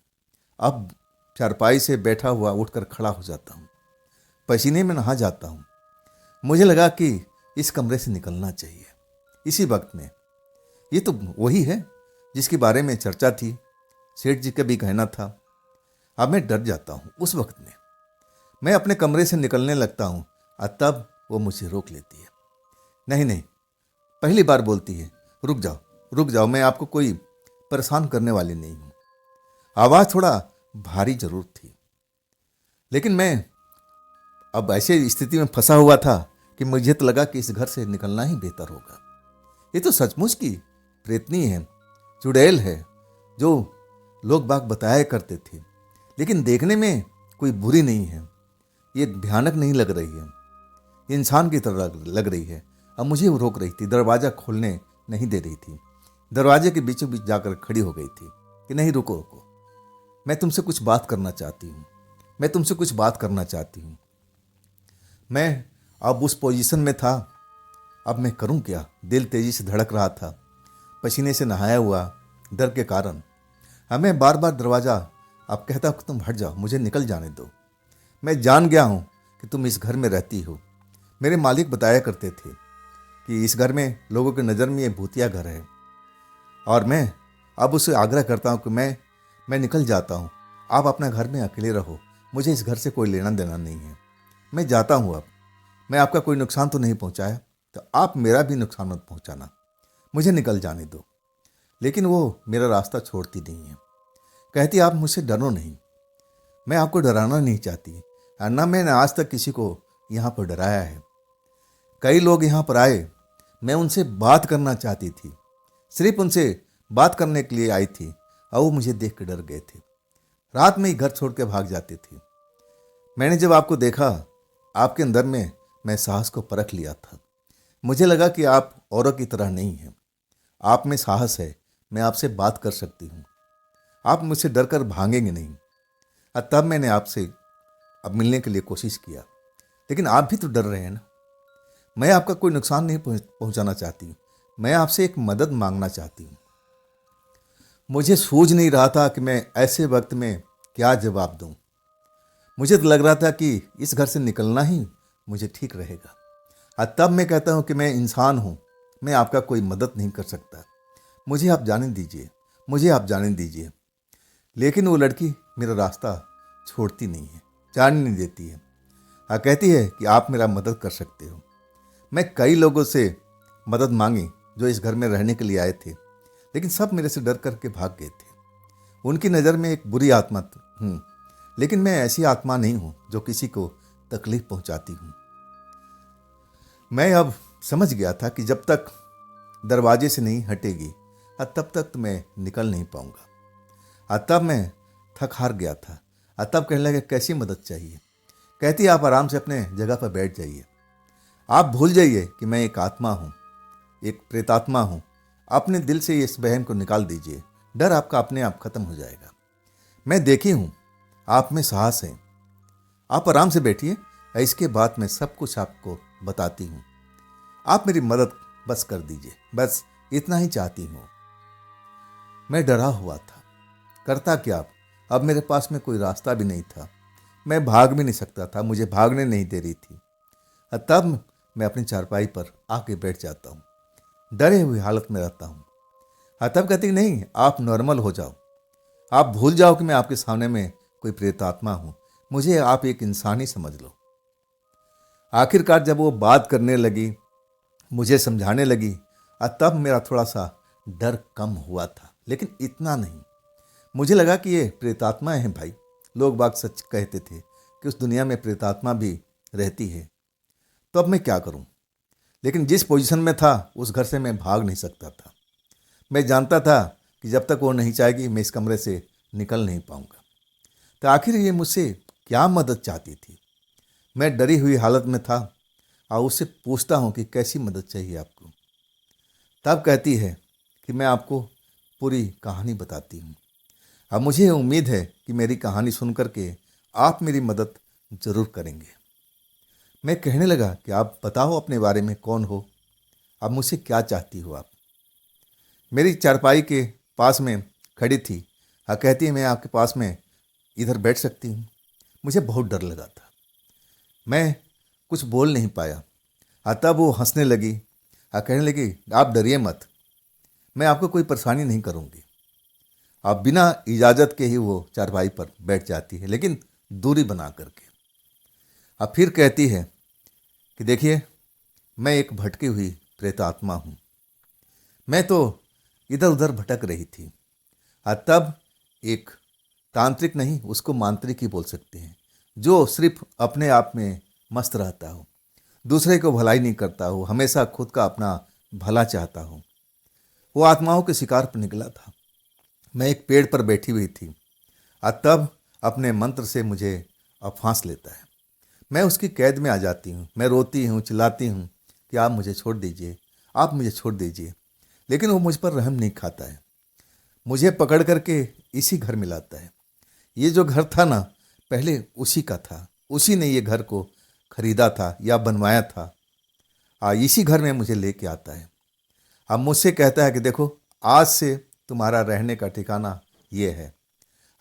अब चारपाई से बैठा हुआ उठकर खड़ा हो जाता हूँ, पसीने में नहा जाता हूँ। मुझे लगा कि इस कमरे से निकलना चाहिए। इसी वक्त में ये तो वही है जिसके बारे में चर्चा थी, सेठ जी का भी कहना था। अब मैं डर जाता हूँ। उस वक्त में मैं अपने कमरे से निकलने लगता हूँ, तब वो मुझे रोक लेती है। नहीं नहीं, पहली बार बोलती है, रुक जाओ रुक जाओ, मैं आपको कोई परेशान करने वाली नहीं हूँ। आवाज़ थोड़ा भारी जरूर थी। लेकिन मैं अब ऐसे स्थिति में फंसा हुआ था कि मुझे तो लगा कि इस घर से निकलना ही बेहतर होगा। ये तो सचमुच की प्रेतनी है, चुड़ैल है, जो लोग बाग बताया करते थे, लेकिन देखने में कोई बुरी नहीं है। ये भयानक नहीं लग रही है, ये इंसान की तरह लग रही है। अब मुझे वो रोक रही थी, दरवाज़ा खोलने नहीं दे रही थी, दरवाजे के बीचों बीच जाकर खड़ी हो गई थी कि नहीं, रुको रुको, मैं तुमसे कुछ बात करना चाहती हूँ, मैं तुमसे कुछ बात करना चाहती हूँ। मैं अब उस पोजीशन में था, अब मैं करूं क्या? दिल तेजी से धड़क रहा था, पसीने से नहाया हुआ, डर के कारण। हमें बार बार दरवाज़ा अब कहता कि तुम हट जाओ, मुझे निकल जाने दो। मैं जान गया हूं कि तुम इस घर में रहती हो। मेरे मालिक बताया करते थे कि इस घर में लोगों की नज़र में ये भूतिया घर है, और मैं अब उससे आग्रह करता हूँ कि मैं निकल जाता हूँ। आप अपना घर में अकेले रहो, मुझे इस घर से कोई लेना देना नहीं है। मैं जाता हूँ अब। मैं आपका कोई नुकसान तो नहीं पहुँचाया, तो आप मेरा भी नुकसान मत पहुँचाना, मुझे निकल जाने दो। लेकिन वो मेरा रास्ता छोड़ती नहीं है। कहती आप मुझसे डरो नहीं, मैं आपको डराना नहीं चाहती, और ना मैंने आज तक किसी को यहाँ पर डराया है। कई लोग यहाँ पर आए, मैं उनसे बात करना चाहती थी, सिर्फ उनसे बात करने के लिए आई थी, और वो मुझे देख कर डर गए थे। रात में ही घर छोड़ के भाग जाते थे। मैंने जब आपको देखा, आपके अंदर में मैं साहस को परख लिया था। मुझे लगा कि आप औरों की तरह नहीं हैं, आप में साहस है, मैं आपसे बात कर सकती हूँ, आप मुझसे डर कर भागेंगे नहीं। और तब मैंने आपसे अब मिलने के लिए कोशिश किया, लेकिन आप भी तो डर रहे हैं ना। मैं आपका कोई नुकसान नहीं पहुंचाना चाहती, मैं आपसे एक मदद मांगना चाहती हूँ। मुझे सूझ नहीं रहा था कि मैं ऐसे वक्त में क्या जवाब दूँ। मुझे तो लग रहा था कि इस घर से निकलना ही मुझे ठीक रहेगा। और तब मैं कहता हूँ कि मैं इंसान हूँ, मैं आपका कोई मदद नहीं कर सकता, मुझे आप जाने दीजिए, मुझे आप जाने दीजिए। लेकिन वो लड़की मेरा रास्ता छोड़ती नहीं है, जाने नहीं देती है, और कहती है कि आप मेरा मदद कर सकते हो। मैं कई लोगों से मदद मांगी जो इस घर में रहने के लिए आए थे, लेकिन सब मेरे से डर करके भाग गए थे। उनकी नज़र में एक बुरी आत्मा हूँ, लेकिन मैं ऐसी आत्मा नहीं हूँ जो किसी को तकलीफ पहुँचाती हूँ। मैं अब समझ गया था कि जब तक दरवाजे से नहीं हटेगी, तब तक तो मैं निकल नहीं पाऊँगा। तब मैं थक हार गया था। तब कहने लगे कैसी मदद चाहिए? कहती आप आराम से अपने जगह पर बैठ जाइए, आप भूल जाइए कि मैं एक आत्मा हूँ, एक प्रेतात्मा हूँ। अपने दिल से इस बहन को निकाल दीजिए, डर आपका अपने आप खत्म हो जाएगा। मैं देखी हूँ, आप में साहस है, आप आराम से बैठिए, इसके बाद मैं सब कुछ आपको बताती हूँ। आप मेरी मदद बस कर दीजिए, बस इतना ही चाहती हूँ। मैं डरा हुआ था, करता क्या? अब मेरे पास में कोई रास्ता भी नहीं था, मैं भाग भी नहीं सकता था, मुझे भागने नहीं दे रही थी। तब मैं अपनी चारपाई पर आके बैठ जाता हूँ, डरे हुई हालत में रहता हूँ। तब कहती नहीं, आप नॉर्मल हो जाओ, आप भूल जाओ कि मैं आपके सामने में कोई प्रेतात्मा हूँ, मुझे आप एक इंसान ही समझ लो। आखिरकार जब वो बात करने लगी, मुझे समझाने लगी, तब मेरा थोड़ा सा डर कम हुआ था, लेकिन इतना नहीं। मुझे लगा कि ये प्रेतात्माएं हैं भाई, लोग बाग सच कहते थे कि उस दुनिया में प्रेतात्मा भी रहती है। तो अब मैं क्या करूं? लेकिन जिस पोजीशन में था उस घर से मैं भाग नहीं सकता था। मैं जानता था कि जब तक वो नहीं चाहेगी मैं इस कमरे से निकल नहीं पाऊंगा। तो आखिर ये मुझसे क्या मदद चाहती थी? मैं डरी हुई हालत में था और उससे पूछता हूँ कि कैसी मदद चाहिए आपको। तब कहती है कि मैं आपको पूरी कहानी बताती हूँ। अब मुझे उम्मीद है कि मेरी कहानी सुन करके आप मेरी मदद ज़रूर करेंगे। मैं कहने लगा कि आप बताओ अपने बारे में, कौन हो, अब मुझसे क्या चाहती हो आप? मेरी चारपाई के पास में खड़ी थी और कहती है मैं आपके पास में इधर बैठ सकती हूँ। मुझे बहुत डर लगा था, मैं कुछ बोल नहीं पाया। तब वो हंसने लगी और कहने लगी आप डरिए मत, मैं आपको कोई परेशानी नहीं करूँगी। अब बिना इजाज़त के ही वो चारपाई पर बैठ जाती है, लेकिन दूरी बना करके। अब फिर कहती है कि देखिए, मैं एक भटकी हुई प्रेतात्मा हूँ, मैं तो इधर उधर भटक रही थी। तब एक तांत्रिक नहीं, उसको मांत्रिक ही बोल सकते हैं, जो सिर्फ अपने आप में मस्त रहता हो, दूसरे को भलाई नहीं करता हो, हमेशा खुद का अपना भला चाहता हो। वो आत्माओं के शिकार पर निकला था। मैं एक पेड़ पर बैठी हुई थी और तब अपने मंत्र से मुझे फांस लेता है। मैं उसकी कैद में आ जाती हूँ। मैं रोती हूँ, चिल्लाती हूँ कि आप मुझे छोड़ दीजिए, आप मुझे छोड़ दीजिए। लेकिन वो मुझ पर रहम नहीं खाता है, मुझे पकड़ करके इसी घर में लाता है। ये जो घर था ना, पहले उसी का था, उसी ने ये घर को खरीदा था या बनवाया था। इसी घर में मुझे लेके आता है। अब मुझसे कहता है कि देखो, आज से तुम्हारा रहने का ठिकाना ये है।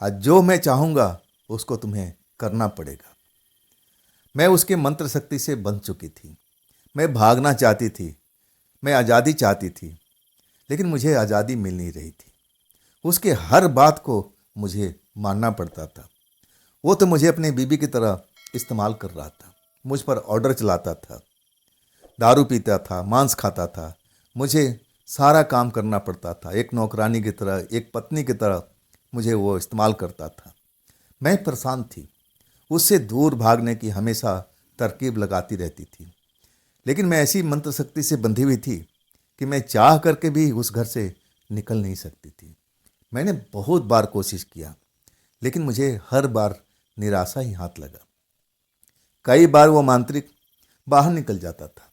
आज जो मैं चाहूँगा उसको तुम्हें करना पड़ेगा। मैं उसके मंत्र शक्ति से बंध चुकी थी। मैं भागना चाहती थी, मैं आज़ादी चाहती थी, लेकिन मुझे आज़ादी मिल नहीं रही थी। उसके हर बात को मुझे मानना पड़ता था। वो तो मुझे अपने बीबी की तरह इस्तेमाल कर रहा था, मुझ पर ऑर्डर चलाता था, दारू पीता था, मांस खाता था। मुझे सारा काम करना पड़ता था, एक नौकरानी की तरह, एक पत्नी की तरह मुझे वो इस्तेमाल करता था। मैं परेशान थी, उससे दूर भागने की हमेशा तरकीब लगाती रहती थी। लेकिन मैं ऐसी मंत्र शक्ति से बंधी हुई थी कि मैं चाह करके भी उस घर से निकल नहीं सकती थी। मैंने बहुत बार कोशिश किया, लेकिन मुझे हर बार निराशा ही हाथ लगा। कई बार वो मांत्रिक बाहर निकल जाता था।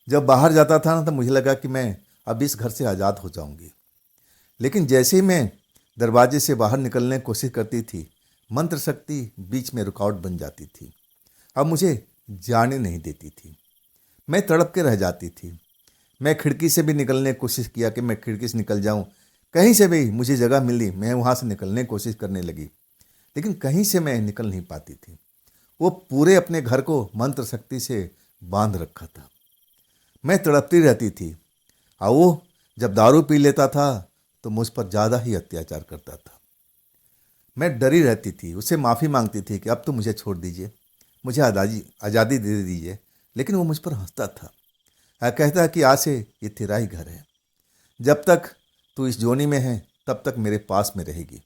जब बाहर जाता था ना, तो मुझे लगा कि मैं अब इस घर से आज़ाद हो जाऊंगी। लेकिन जैसे ही मैं दरवाजे से बाहर निकलने की कोशिश करती थी, मंत्र शक्ति बीच में रुकावट बन जाती थी। अब मुझे जाने नहीं देती थी। मैं तड़प के रह जाती थी। मैं खिड़की से भी निकलने की कोशिश किया कि मैं खिड़की से निकल जाऊं। कहीं से भी मुझे जगह मिली, मैं वहाँ से निकलने की कोशिश करने लगी, लेकिन कहीं से मैं निकल नहीं पाती थी। वो पूरे अपने घर को मंत्र शक्ति से बांध रखा था। मैं तड़पती रहती थी। और वो जब दारू पी लेता था तो मुझ पर ज़्यादा ही अत्याचार करता था। मैं डरी रहती थी, उससे माफ़ी मांगती थी कि अब तो मुझे छोड़ दीजिए, मुझे आज़ादी दे दीजिए। लेकिन वो मुझ पर हंसता था। कहता कि आज से ये तेरा ही घर है। जब तक तू इस जोनी में है तब तक मेरे पास में रहेगी।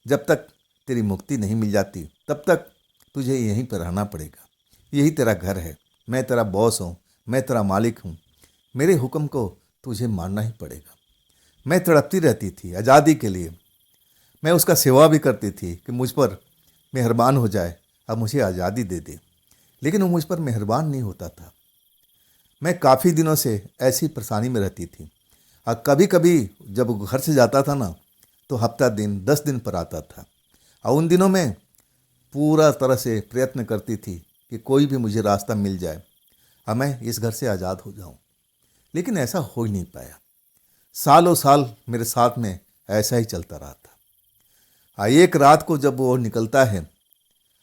जब तक तेरी मुक्ति नहीं मिल जाती तब तक तुझे यहीं पर रहना पड़ेगा। यही तेरा घर है, मैं तेरा बॉस हूँ, मैं तेरा मालिक हूँ, मेरे हुक्म को तुझे मानना ही पड़ेगा। मैं तड़पती रहती थी आज़ादी के लिए। मैं उसका सेवा भी करती थी कि मुझ पर मेहरबान हो जाए, अब मुझे आज़ादी दे दे। लेकिन वो मुझ पर मेहरबान नहीं होता था। मैं काफ़ी दिनों से ऐसी परेशानी में रहती थी। और कभी कभी जब वो घर से जाता था ना, तो हफ्ता दिन 10 दिन पर आता था। और उन दिनों में पूरा तरह से प्रयत्न करती थी कि कोई भी मुझे रास्ता मिल जाए और मैं इस घर से आज़ाद हो जाऊं। लेकिन ऐसा हो ही नहीं पाया। सालों साल मेरे साथ में ऐसा ही चलता रहा था। एक रात को जब वो निकलता है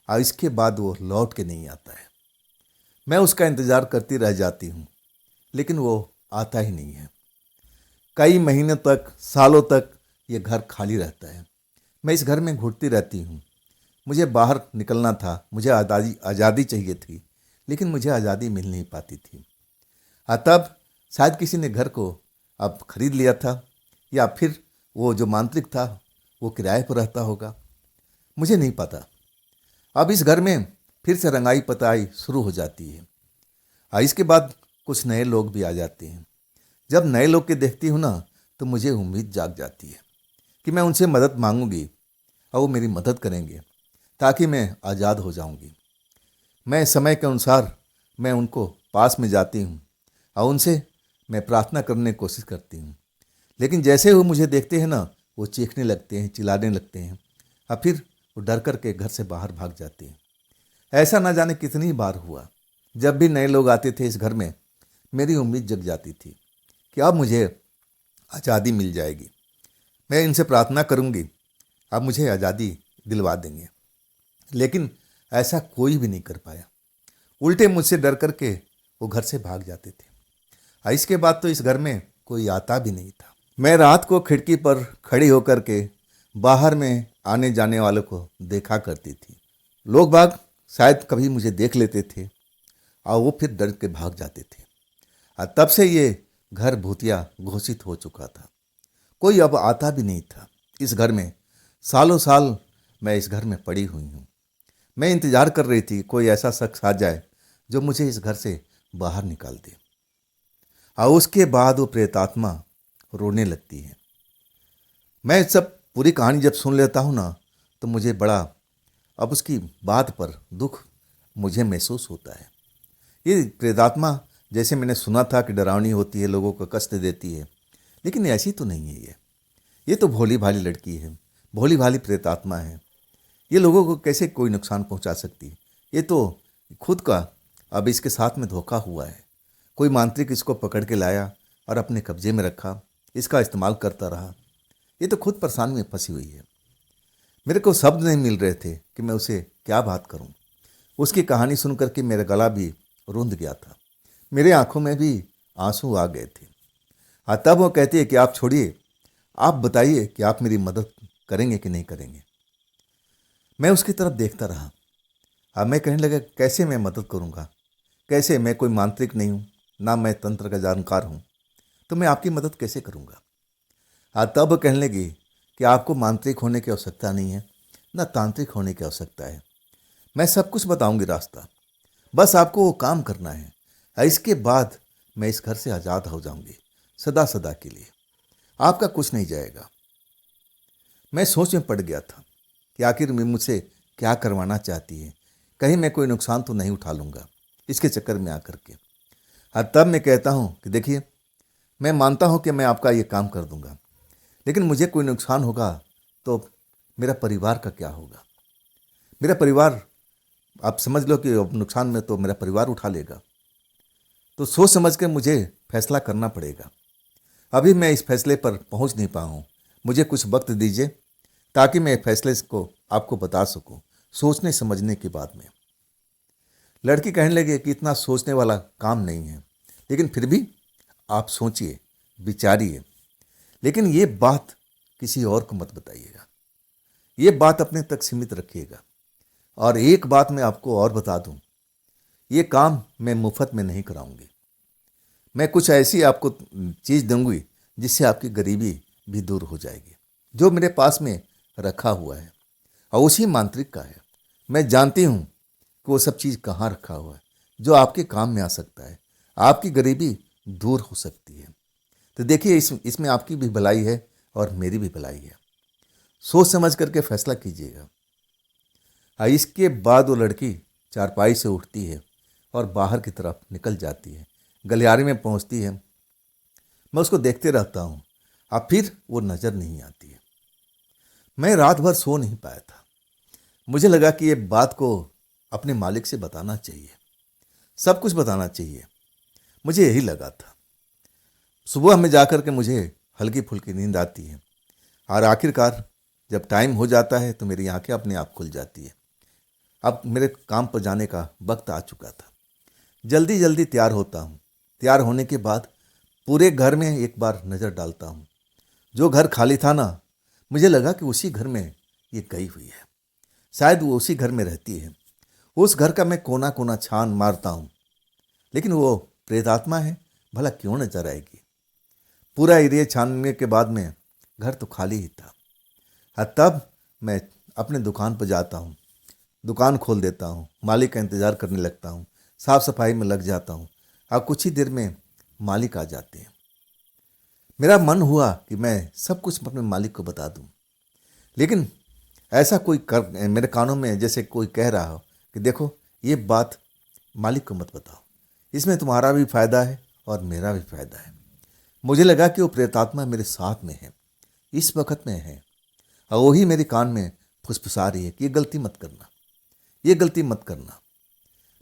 और इसके बाद वो लौट के नहीं आता है। मैं उसका इंतज़ार करती रह जाती हूँ, लेकिन वो आता ही नहीं है। कई महीने तक, सालों तक ये घर खाली रहता है। मैं इस घर में घुटती रहती हूँ। मुझे बाहर निकलना था, मुझे आज़ादी चाहिए थी, लेकिन मुझे आज़ादी मिल नहीं पाती थी। तब शायद किसी ने घर को अब खरीद लिया था, या फिर वो जो मांत्रिक था वो किराए पर रहता होगा, मुझे नहीं पता। अब इस घर में फिर से रंगाई पताई शुरू हो जाती है। इसके बाद कुछ नए लोग भी आ जाते हैं। जब नए लोग के देखती हूँ ना, तो मुझे उम्मीद जाग जाती है कि मैं उनसे मदद मांगूंगी और वो मेरी मदद करेंगे, ताकि मैं आज़ाद हो जाऊंगी। मैं समय के अनुसार मैं उनको पास में जाती हूँ और उनसे मैं प्रार्थना करने की कोशिश करती हूँ। लेकिन जैसे वो मुझे देखते हैं ना, वो चीखने लगते हैं, चिल्लाने लगते हैं, और फिर वो डर कर के घर से बाहर भाग जाते हैं। ऐसा ना जाने कितनी बार हुआ। जब भी नए लोग आते थे इस घर में, मेरी उम्मीद जग जाती थी कि अब मुझे आज़ादी मिल जाएगी। मैं इनसे प्रार्थना करूंगी, अब मुझे आज़ादी दिलवा देंगे। लेकिन ऐसा कोई भी नहीं कर पाया। उल्टे मुझसे डर करके वो घर से भाग जाते थे। इसके बाद तो इस घर में कोई आता भी नहीं था। मैं रात को खिड़की पर खड़ी होकर के बाहर में आने जाने वालों को देखा करती थी। लोग बाग शायद कभी मुझे देख लेते थे और वो फिर डर के भाग जाते थे। और तब से ये घर भूतिया घोषित हो चुका था। कोई अब आता भी नहीं था इस घर में। सालों साल मैं इस घर में पड़ी हुई हूँ। मैं इंतज़ार कर रही थी कोई ऐसा शख्स आ जाए जो मुझे इस घर से बाहर निकाल दे। और उसके बाद वो प्रेतात्मा रोने लगती है। मैं सब पूरी कहानी जब सुन लेता हूँ ना, तो मुझे बड़ा अब उसकी बात पर दुख मुझे महसूस होता है। ये प्रेतात्मा जैसे मैंने सुना था कि डरावनी होती है, लोगों को कष्ट देती है, लेकिन ऐसी तो नहीं है ये तो भोली भाली लड़की है, भोली भाली प्रेतात्मा है। ये लोगों को कैसे कोई नुकसान पहुंचा सकती है? ये तो खुद का अब इसके साथ में धोखा हुआ है। कोई मांत्रिक इसको पकड़ के लाया और अपने कब्जे में रखा, इसका इस्तेमाल करता रहा। ये तो खुद परेशानी में फंसी हुई है। मेरे को शब्द नहीं मिल रहे थे कि मैं उसे क्या बात करूं। उसकी कहानी सुनकर के मेरा गला भी रूंध गया था, मेरे आंखों में भी आंसू आ गए थे। हाँ, तब वो कहती है कि आप छोड़िए, आप बताइए कि आप मेरी मदद करेंगे कि नहीं करेंगे। मैं उसकी तरफ देखता रहा। अब मैं कहने लगा, कैसे मैं मदद करूंगा? कैसे? मैं कोई मांत्रिक नहीं हूं, ना मैं तंत्र का जानकार हूं, तो मैं आपकी मदद कैसे करूंगा? हाँ, तब कहने लगी कि आपको मांत्रिक होने की आवश्यकता नहीं है, ना तांत्रिक होने की आवश्यकता है। मैं सब कुछ बताऊंगी रास्ता, बस आपको वो काम करना है। इसके बाद मैं इस घर से आज़ाद हो जाऊंगी, सदा सदा के लिए। आपका कुछ नहीं जाएगा। मैं सोच में पड़ गया था कि आखिर में मुझसे क्या करवाना चाहती है। कहीं मैं कोई नुकसान तो नहीं उठा लूँगा इसके चक्कर में आकर के। और तब मैं कहता हूँ कि देखिए, मैं मानता हूँ कि मैं आपका ये काम कर दूँगा, लेकिन मुझे कोई नुकसान होगा तो मेरा परिवार का क्या होगा? मेरा परिवार, आप समझ लो कि अब नुकसान में तो मेरा परिवार उठा लेगा। तो सोच समझ कर मुझे फैसला करना पड़ेगा। अभी मैं इस फैसले पर पहुंच नहीं पाया हूं। मुझे कुछ वक्त दीजिए ताकि मैं फैसले को आपको बता सकूं, सोचने समझने के बाद में। लड़की कहने लगी कि इतना सोचने वाला काम नहीं है, लेकिन फिर भी आप सोचिए, विचारिए, लेकिन ये बात किसी और को मत बताइएगा। ये बात अपने तक सीमित रखिएगा। और एक बात मैं आपको और बता दूं, ये काम मैं मुफ्त में नहीं कराऊंगी। मैं कुछ ऐसी आपको चीज़ दूंगी जिससे आपकी गरीबी भी दूर हो जाएगी। जो मेरे पास में रखा हुआ है और उसी मांत्रिक का है। मैं जानती हूँ कि वो सब चीज़ कहाँ रखा हुआ है जो आपके काम में आ सकता है, आपकी गरीबी दूर हो सकती है। तो देखिए, इसमें आपकी भी भलाई है और मेरी भी भलाई है। सोच समझ करके फैसला कीजिएगा। इसके बाद वो लड़की चारपाई से उठती है और बाहर की तरफ निकल जाती है, गलियारे में पहुंचती है। मैं उसको देखते रहता हूँ, अब फिर वो नज़र नहीं आती है। मैं रात भर सो नहीं पाया था। मुझे लगा कि ये बात को अपने मालिक से बताना चाहिए, सब कुछ बताना चाहिए। मुझे यही लगा था। सुबह में जाकर के मुझे हल्की फुल्की नींद आती है और आखिरकार जब टाइम हो जाता है तो मेरी आंखें अपने आप खुल जाती है। अब मेरे काम पर जाने का वक्त आ चुका था। जल्दी जल्दी तैयार होता हूँ। तैयार होने के बाद पूरे घर में एक बार नज़र डालता हूँ। जो घर खाली था ना, मुझे लगा कि उसी घर में ये गई हुई है, शायद वो उसी घर में रहती है। उस घर का मैं कोना कोना छान मारता हूँ, लेकिन वो प्रेतात्मा है, भला क्यों नजर आएगी? पूरा एरिया छानने के बाद में घर तो खाली ही था। तब मैं अपने दुकान पर जाता हूँ, दुकान खोल देता हूँ, मालिक का इंतज़ार करने लगता हूँ, साफ सफाई में लग जाता हूँ। अब कुछ ही देर में मालिक आ जाते हैं। मेरा मन हुआ कि मैं सब कुछ अपने मालिक को बता दूं, लेकिन ऐसा कोई कर मेरे कानों में जैसे कोई कह रहा हो कि देखो, ये बात मालिक को मत बताओ, इसमें तुम्हारा भी फायदा है और मेरा भी फायदा है। मुझे लगा कि वो प्रेतात्मा मेरे साथ में है, इस वक्त में है, और वही मेरे कान में फुसफुसा रही है कि ये गलती मत करना, ये गलती मत करना।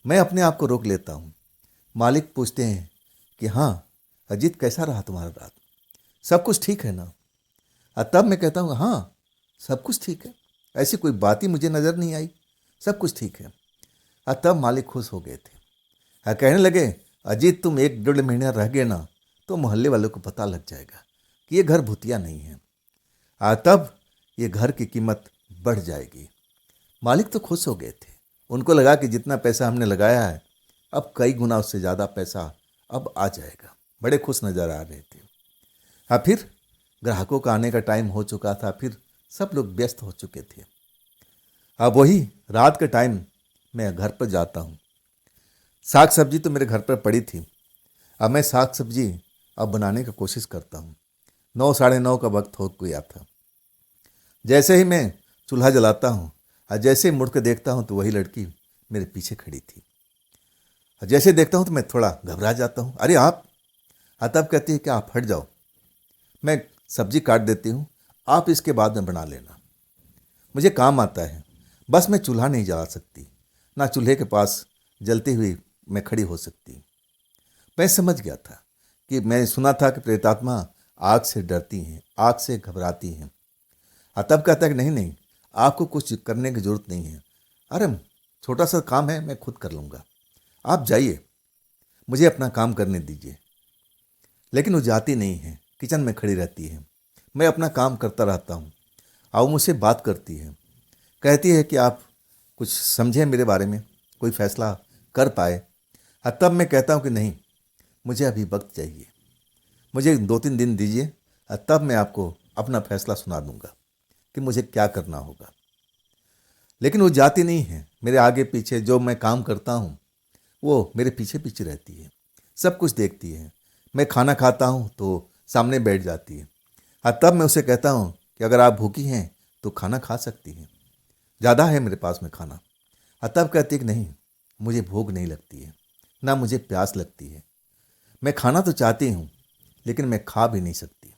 मैं अपने आप को रोक लेता हूँ। मालिक पूछते हैं कि हाँ अजीत, कैसा रहा तुम्हारा रात? सब कुछ ठीक है ना? तब मैं कहता हूँ हाँ, सब कुछ ठीक है, ऐसी कोई बात ही मुझे नज़र नहीं आई, सब कुछ ठीक है। तब मालिक खुश हो गए थे। कहने लगे, अजीत तुम 1 डेढ़ महीना रह गए ना, तो मोहल्ले वालों को पता लग जाएगा कि ये घर भूतिया नहीं है। तब ये घर की कीमत बढ़ जाएगी। मालिक तो खुश हो गए थे। उनको लगा कि जितना पैसा हमने लगाया है, अब कई गुना उससे ज़्यादा पैसा अब आ जाएगा। बड़े खुश नज़र आ रहे थे। फिर ग्राहकों का आने का टाइम हो चुका था, फिर सब लोग व्यस्त हो चुके थे। अब वही रात के टाइम मैं घर पर जाता हूँ। साग सब्जी तो मेरे घर पर पड़ी थी। अब मैं साग सब्जी अब बनाने की कोशिश करता हूँ। 9 साढ़े 9 का वक्त हो गया था। जैसे ही मैं चूल्हा जलाता हूँ और जैसे ही मुड़ के देखता हूँ तो वही लड़की मेरे पीछे खड़ी थी। और जैसे देखता हूँ तो मैं थोड़ा घबरा जाता हूँ, अरे आप। तब कहती है कि आप हट जाओ, मैं सब्जी काट देती हूँ, आप इसके बाद में बना लेना, मुझे काम आता है। बस मैं चूल्हा नहीं जला सकती, ना चूल्हे के पास जलती हुई मैं खड़ी हो सकती। मैं समझ गया था कि मैंने सुना था कि प्रेतात्मा आग से डरती हैं, आग से घबराती हैं। तब कहता है कि नहीं नहीं, आपको कुछ करने की जरूरत नहीं है। अरे छोटा सा काम है, मैं खुद कर लूँगा, आप जाइए, मुझे अपना काम करने दीजिए। लेकिन वो जाती नहीं है, किचन में खड़ी रहती है। मैं अपना काम करता रहता हूँ और वो मुझसे बात करती है। कहती है कि आप कुछ समझें मेरे बारे में, कोई फैसला कर पाए। तब मैं कहता हूँ कि नहीं, मुझे अभी वक्त चाहिए, मुझे 2-3 दिन दीजिए, तब मैं आपको अपना फैसला सुना दूंगा कि मुझे क्या करना होगा। लेकिन वो जाती नहीं है। मेरे आगे पीछे जो मैं काम करता हूँ वो मेरे पीछे पीछे रहती है, सब कुछ देखती है। मैं खाना खाता हूँ तो सामने बैठ जाती है। तब मैं उसे कहता हूँ कि अगर आप भूखी हैं तो खाना खा सकती हैं, ज़्यादा है मेरे पास में खाना। तब कहती है कि नहीं, मुझे भूख नहीं लगती है, ना मुझे प्यास लगती है। मैं खाना तो चाहती हूँ लेकिन मैं खा भी नहीं सकती।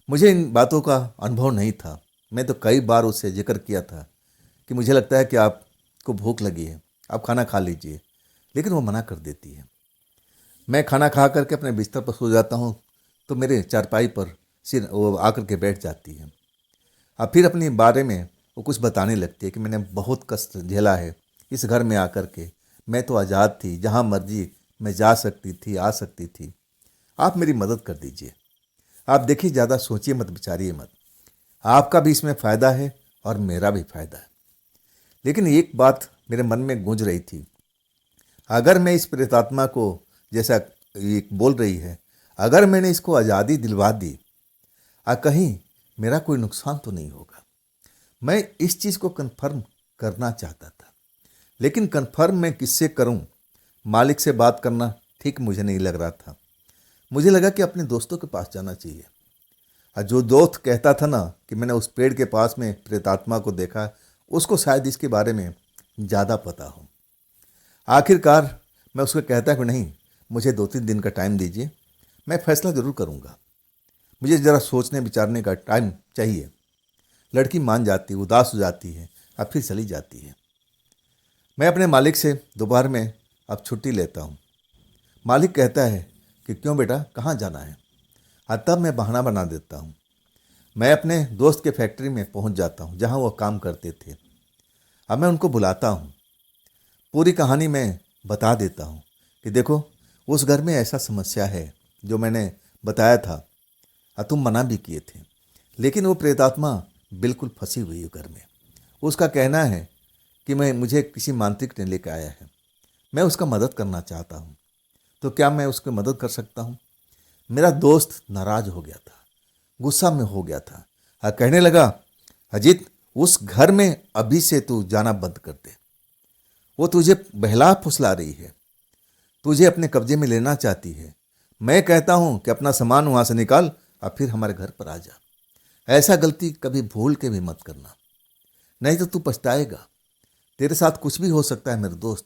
मुझे इन बातों का अनुभव नहीं था। मैं तो कई बार उससे जिक्र किया था कि मुझे लगता है कि आपको भूख लगी है, आप खाना खा लीजिए, लेकिन वो मना कर देती है। मैं खाना खा करके अपने बिस्तर पर सो जाता हूँ तो मेरे चारपाई पर सिर वो आकर के बैठ जाती है। अब फिर अपने बारे में वो कुछ बताने लगती है कि मैंने बहुत कष्ट झेला है इस घर में आकर के। मैं तो आज़ाद थी, जहाँ मर्जी मैं जा सकती थी, आ सकती थी, आप मेरी मदद कर दीजिए। आप देखिए, ज़्यादा सोचिए मत, विचारिए मत, आपका भी इसमें फ़ायदा है और मेरा भी फ़ायदा है। लेकिन एक बात मेरे मन में गूंज रही थी, अगर मैं इस प्रेतात्मा को, जैसा ये बोल रही है, अगर मैंने इसको आज़ादी दिलवा दी, कहीं मेरा कोई नुकसान तो नहीं होगा। मैं इस चीज़ को कन्फर्म करना चाहता था, लेकिन कन्फर्म मैं किससे करूं? मालिक से बात करना ठीक मुझे नहीं लग रहा था। मुझे लगा कि अपने दोस्तों के पास जाना चाहिए। और जो दोस्त कहता था ना कि मैंने उस पेड़ के पास में प्रेतात्मा को देखा, उसको शायद इसके बारे में ज़्यादा पता हो। आखिरकार मैं उसको कहता कि नहीं, मुझे 2-3 दिन का टाइम दीजिए, मैं फैसला ज़रूर करूँगा, मुझे ज़रा सोचने विचारने का टाइम चाहिए। लड़की मान जाती, उदास हो जाती है, अब फिर चली जाती है। मैं अपने मालिक से दोपहर में अब छुट्टी लेता हूँ। मालिक कहता है कि क्यों बेटा, कहाँ जाना है? तब मैं बहाना बना देता हूँ। मैं अपने दोस्त के फैक्ट्री में पहुँच जाता हूँ जहाँ वो काम करते थे। अब मैं उनको बुलाता हूँ, पूरी कहानी मैं बता देता हूँ कि देखो, उस घर में ऐसा समस्या है जो मैंने बताया था, तुम मना भी किए थे, लेकिन वो प्रेतात्मा बिल्कुल फंसी हुई है घर में। उसका कहना है कि मुझे किसी मांत्रिक ने लेकर आया है, मैं उसका मदद करना चाहता हूँ, तो क्या मैं उसकी मदद कर सकता हूँ? मेरा दोस्त नाराज हो गया था, गुस्सा में हो गया था, कहने लगा, अजीत, उस घर में अभी से तू जाना बंद कर दे। वो तुझे बहला फुसला रही है, तुझे अपने कब्जे में लेना चाहती है। मैं कहता हूँ कि अपना सामान वहाँ से निकाल और फिर हमारे घर पर आ जा। ऐसा गलती कभी भूल के भी मत करना, नहीं तो तू पछताएगा। तेरे साथ कुछ भी हो सकता है मेरे दोस्त।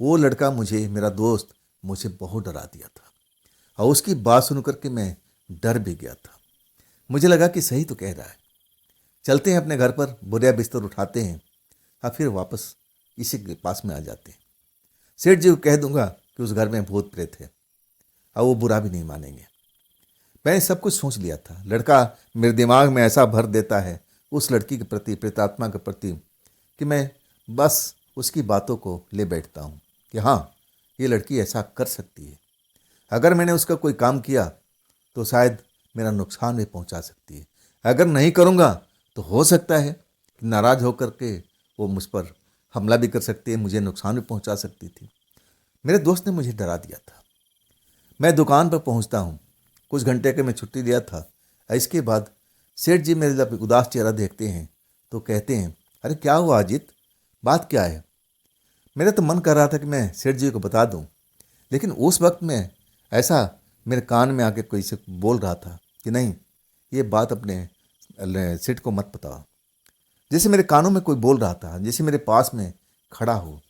वो लड़का मेरा दोस्त मुझे बहुत डरा दिया था, और उसकी बात सुन करके मैं डर भी गया था। मुझे लगा कि सही तो कह रहा है। चलते हैं अपने घर पर, बोरिया बिस्तर उठाते हैं और फिर वापस इसी के पास में आ जाते हैं। सेठ जी को कह दूंगा कि उस घर में भूत प्रेत है, और वो बुरा भी नहीं मानेंगे। मैंने सब कुछ सोच लिया था। लड़का मेरे दिमाग में ऐसा भर देता है उस लड़की के प्रति, प्रेतात्मा के प्रति, कि मैं बस उसकी बातों को ले बैठता हूँ कि हाँ, ये लड़की ऐसा कर सकती है। अगर मैंने उसका कोई काम किया तो शायद मेरा नुकसान भी पहुँचा सकती है। अगर नहीं करूँगा तो हो सकता है कि नाराज़ होकर के वो मुझ पर हमला भी कर सकती है, मुझे नुकसान भी पहुँचा सकती थी। मेरे दोस्त ने मुझे डरा दिया था। मैं दुकान पर पहुँचता हूँ, कुछ घंटे के मैं छुट्टी लिया था। इसके बाद सेठ जी मेरे जब उदास चेहरा देखते हैं तो कहते हैं, अरे क्या हुआ अजीत, बात क्या है? मेरा तो मन कर रहा था कि मैं सेठ जी को बता दूं, लेकिन उस वक्त में ऐसा मेरे कान में आके कोई से बोल रहा था कि नहीं, ये बात अपने सेठ को मत बताओ। जैसे मेरे कानों में कोई बोल रहा था, जैसे मेरे पास में खड़ा हो।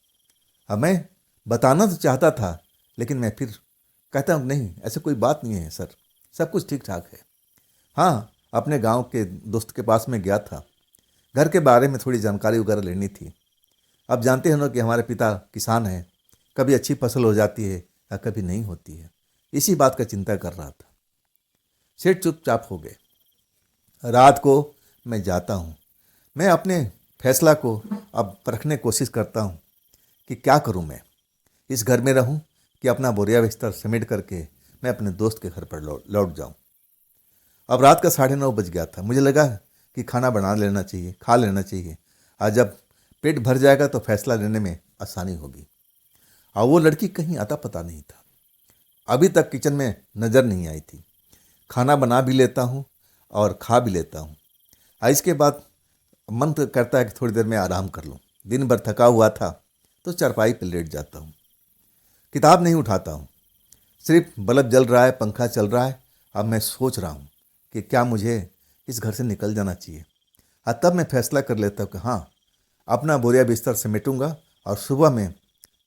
अब मैं बताना तो चाहता था, लेकिन मैं फिर कहता हूँ नहीं, ऐसे कोई बात नहीं है सर, सब कुछ ठीक ठाक है। हाँ, अपने गांव के दोस्त के पास में गया था, घर के बारे में थोड़ी जानकारी वगैरह लेनी थी। अब जानते हैं ना कि हमारे पिता किसान हैं, कभी अच्छी फसल हो जाती है या कभी नहीं होती है। इसी बात का चिंता कर रहा था। सेठ चुपचाप हो गए। रात को मैं जाता हूँ। मैं अपने फैसला को अब परखने की कोशिश करता हूँ कि क्या करूँ मैं, इस घर में रहूँ कि अपना बोरिया बिस्तर समेट करके मैं अपने दोस्त के घर पर लौट जाऊँ। अब रात का 9:30 बज गया था। मुझे लगा कि खाना बना लेना चाहिए, खा लेना चाहिए, और जब पेट भर जाएगा तो फैसला लेने में आसानी होगी। और वो लड़की कहीं आता पता नहीं था, अभी तक किचन में नज़र नहीं आई थी। खाना बना भी लेता हूँ और खा भी लेता हूँ, और इसके बाद मन तो करता है कि थोड़ी देर में आराम कर लूँ। दिन भर थका हुआ था तो चारपाई पर लेट जाता हूँ। किताब नहीं उठाता हूँ, सिर्फ बल्ब जल रहा है, पंखा चल रहा है। अब मैं सोच रहा हूँ कि क्या मुझे इस घर से निकल जाना चाहिए। और तब मैं फैसला कर लेता हूँ कि हाँ, अपना बोरिया बिस्तर समेटूंगा और सुबह में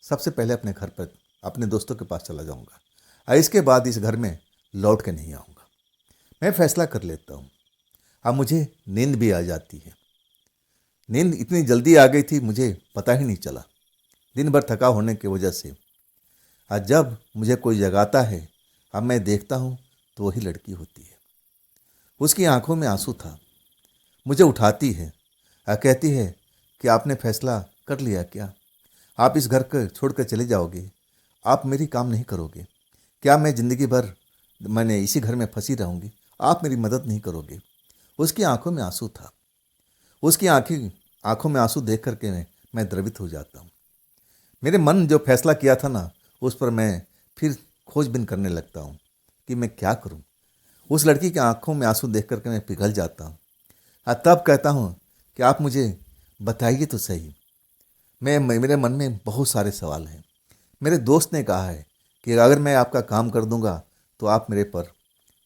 सबसे पहले अपने घर पर अपने दोस्तों के पास चला जाऊंगा, और इसके बाद इस घर में लौट के नहीं आऊँगा। मैं फैसला कर लेता हूँ। अब मुझे नींद भी आ जाती है। नींद इतनी जल्दी आ गई थी, मुझे पता ही नहीं चला, दिन भर थका होने की वजह से। आज जब मुझे कोई जगाता है, अब मैं देखता हूँ तो वही लड़की होती है। उसकी आंखों में आंसू था। मुझे उठाती है और कहती है कि आपने फैसला कर लिया क्या? आप इस घर को छोड़ कर चले जाओगे? आप मेरी काम नहीं करोगे क्या? मैं ज़िंदगी भर मैंने इसी घर में फंसी रहूँगी? आप मेरी मदद नहीं करोगे? उसकी आंखों में आंसू था। उसकी आंखों में आंसू देख करके मैं द्रवित हो जाता हूँ। मेरे मन जो फैसला किया था ना, उस पर मैं फिर खोजबीन करने लगता हूँ कि मैं क्या करूँ। उस लड़की की आंखों में आंसू देख करके मैं पिघल जाता हूँ, और तब कहता हूँ कि आप मुझे बताइए तो सही। मेरे मन में बहुत सारे सवाल हैं। मेरे दोस्त ने कहा है कि अगर मैं आपका काम कर दूंगा तो आप मेरे पर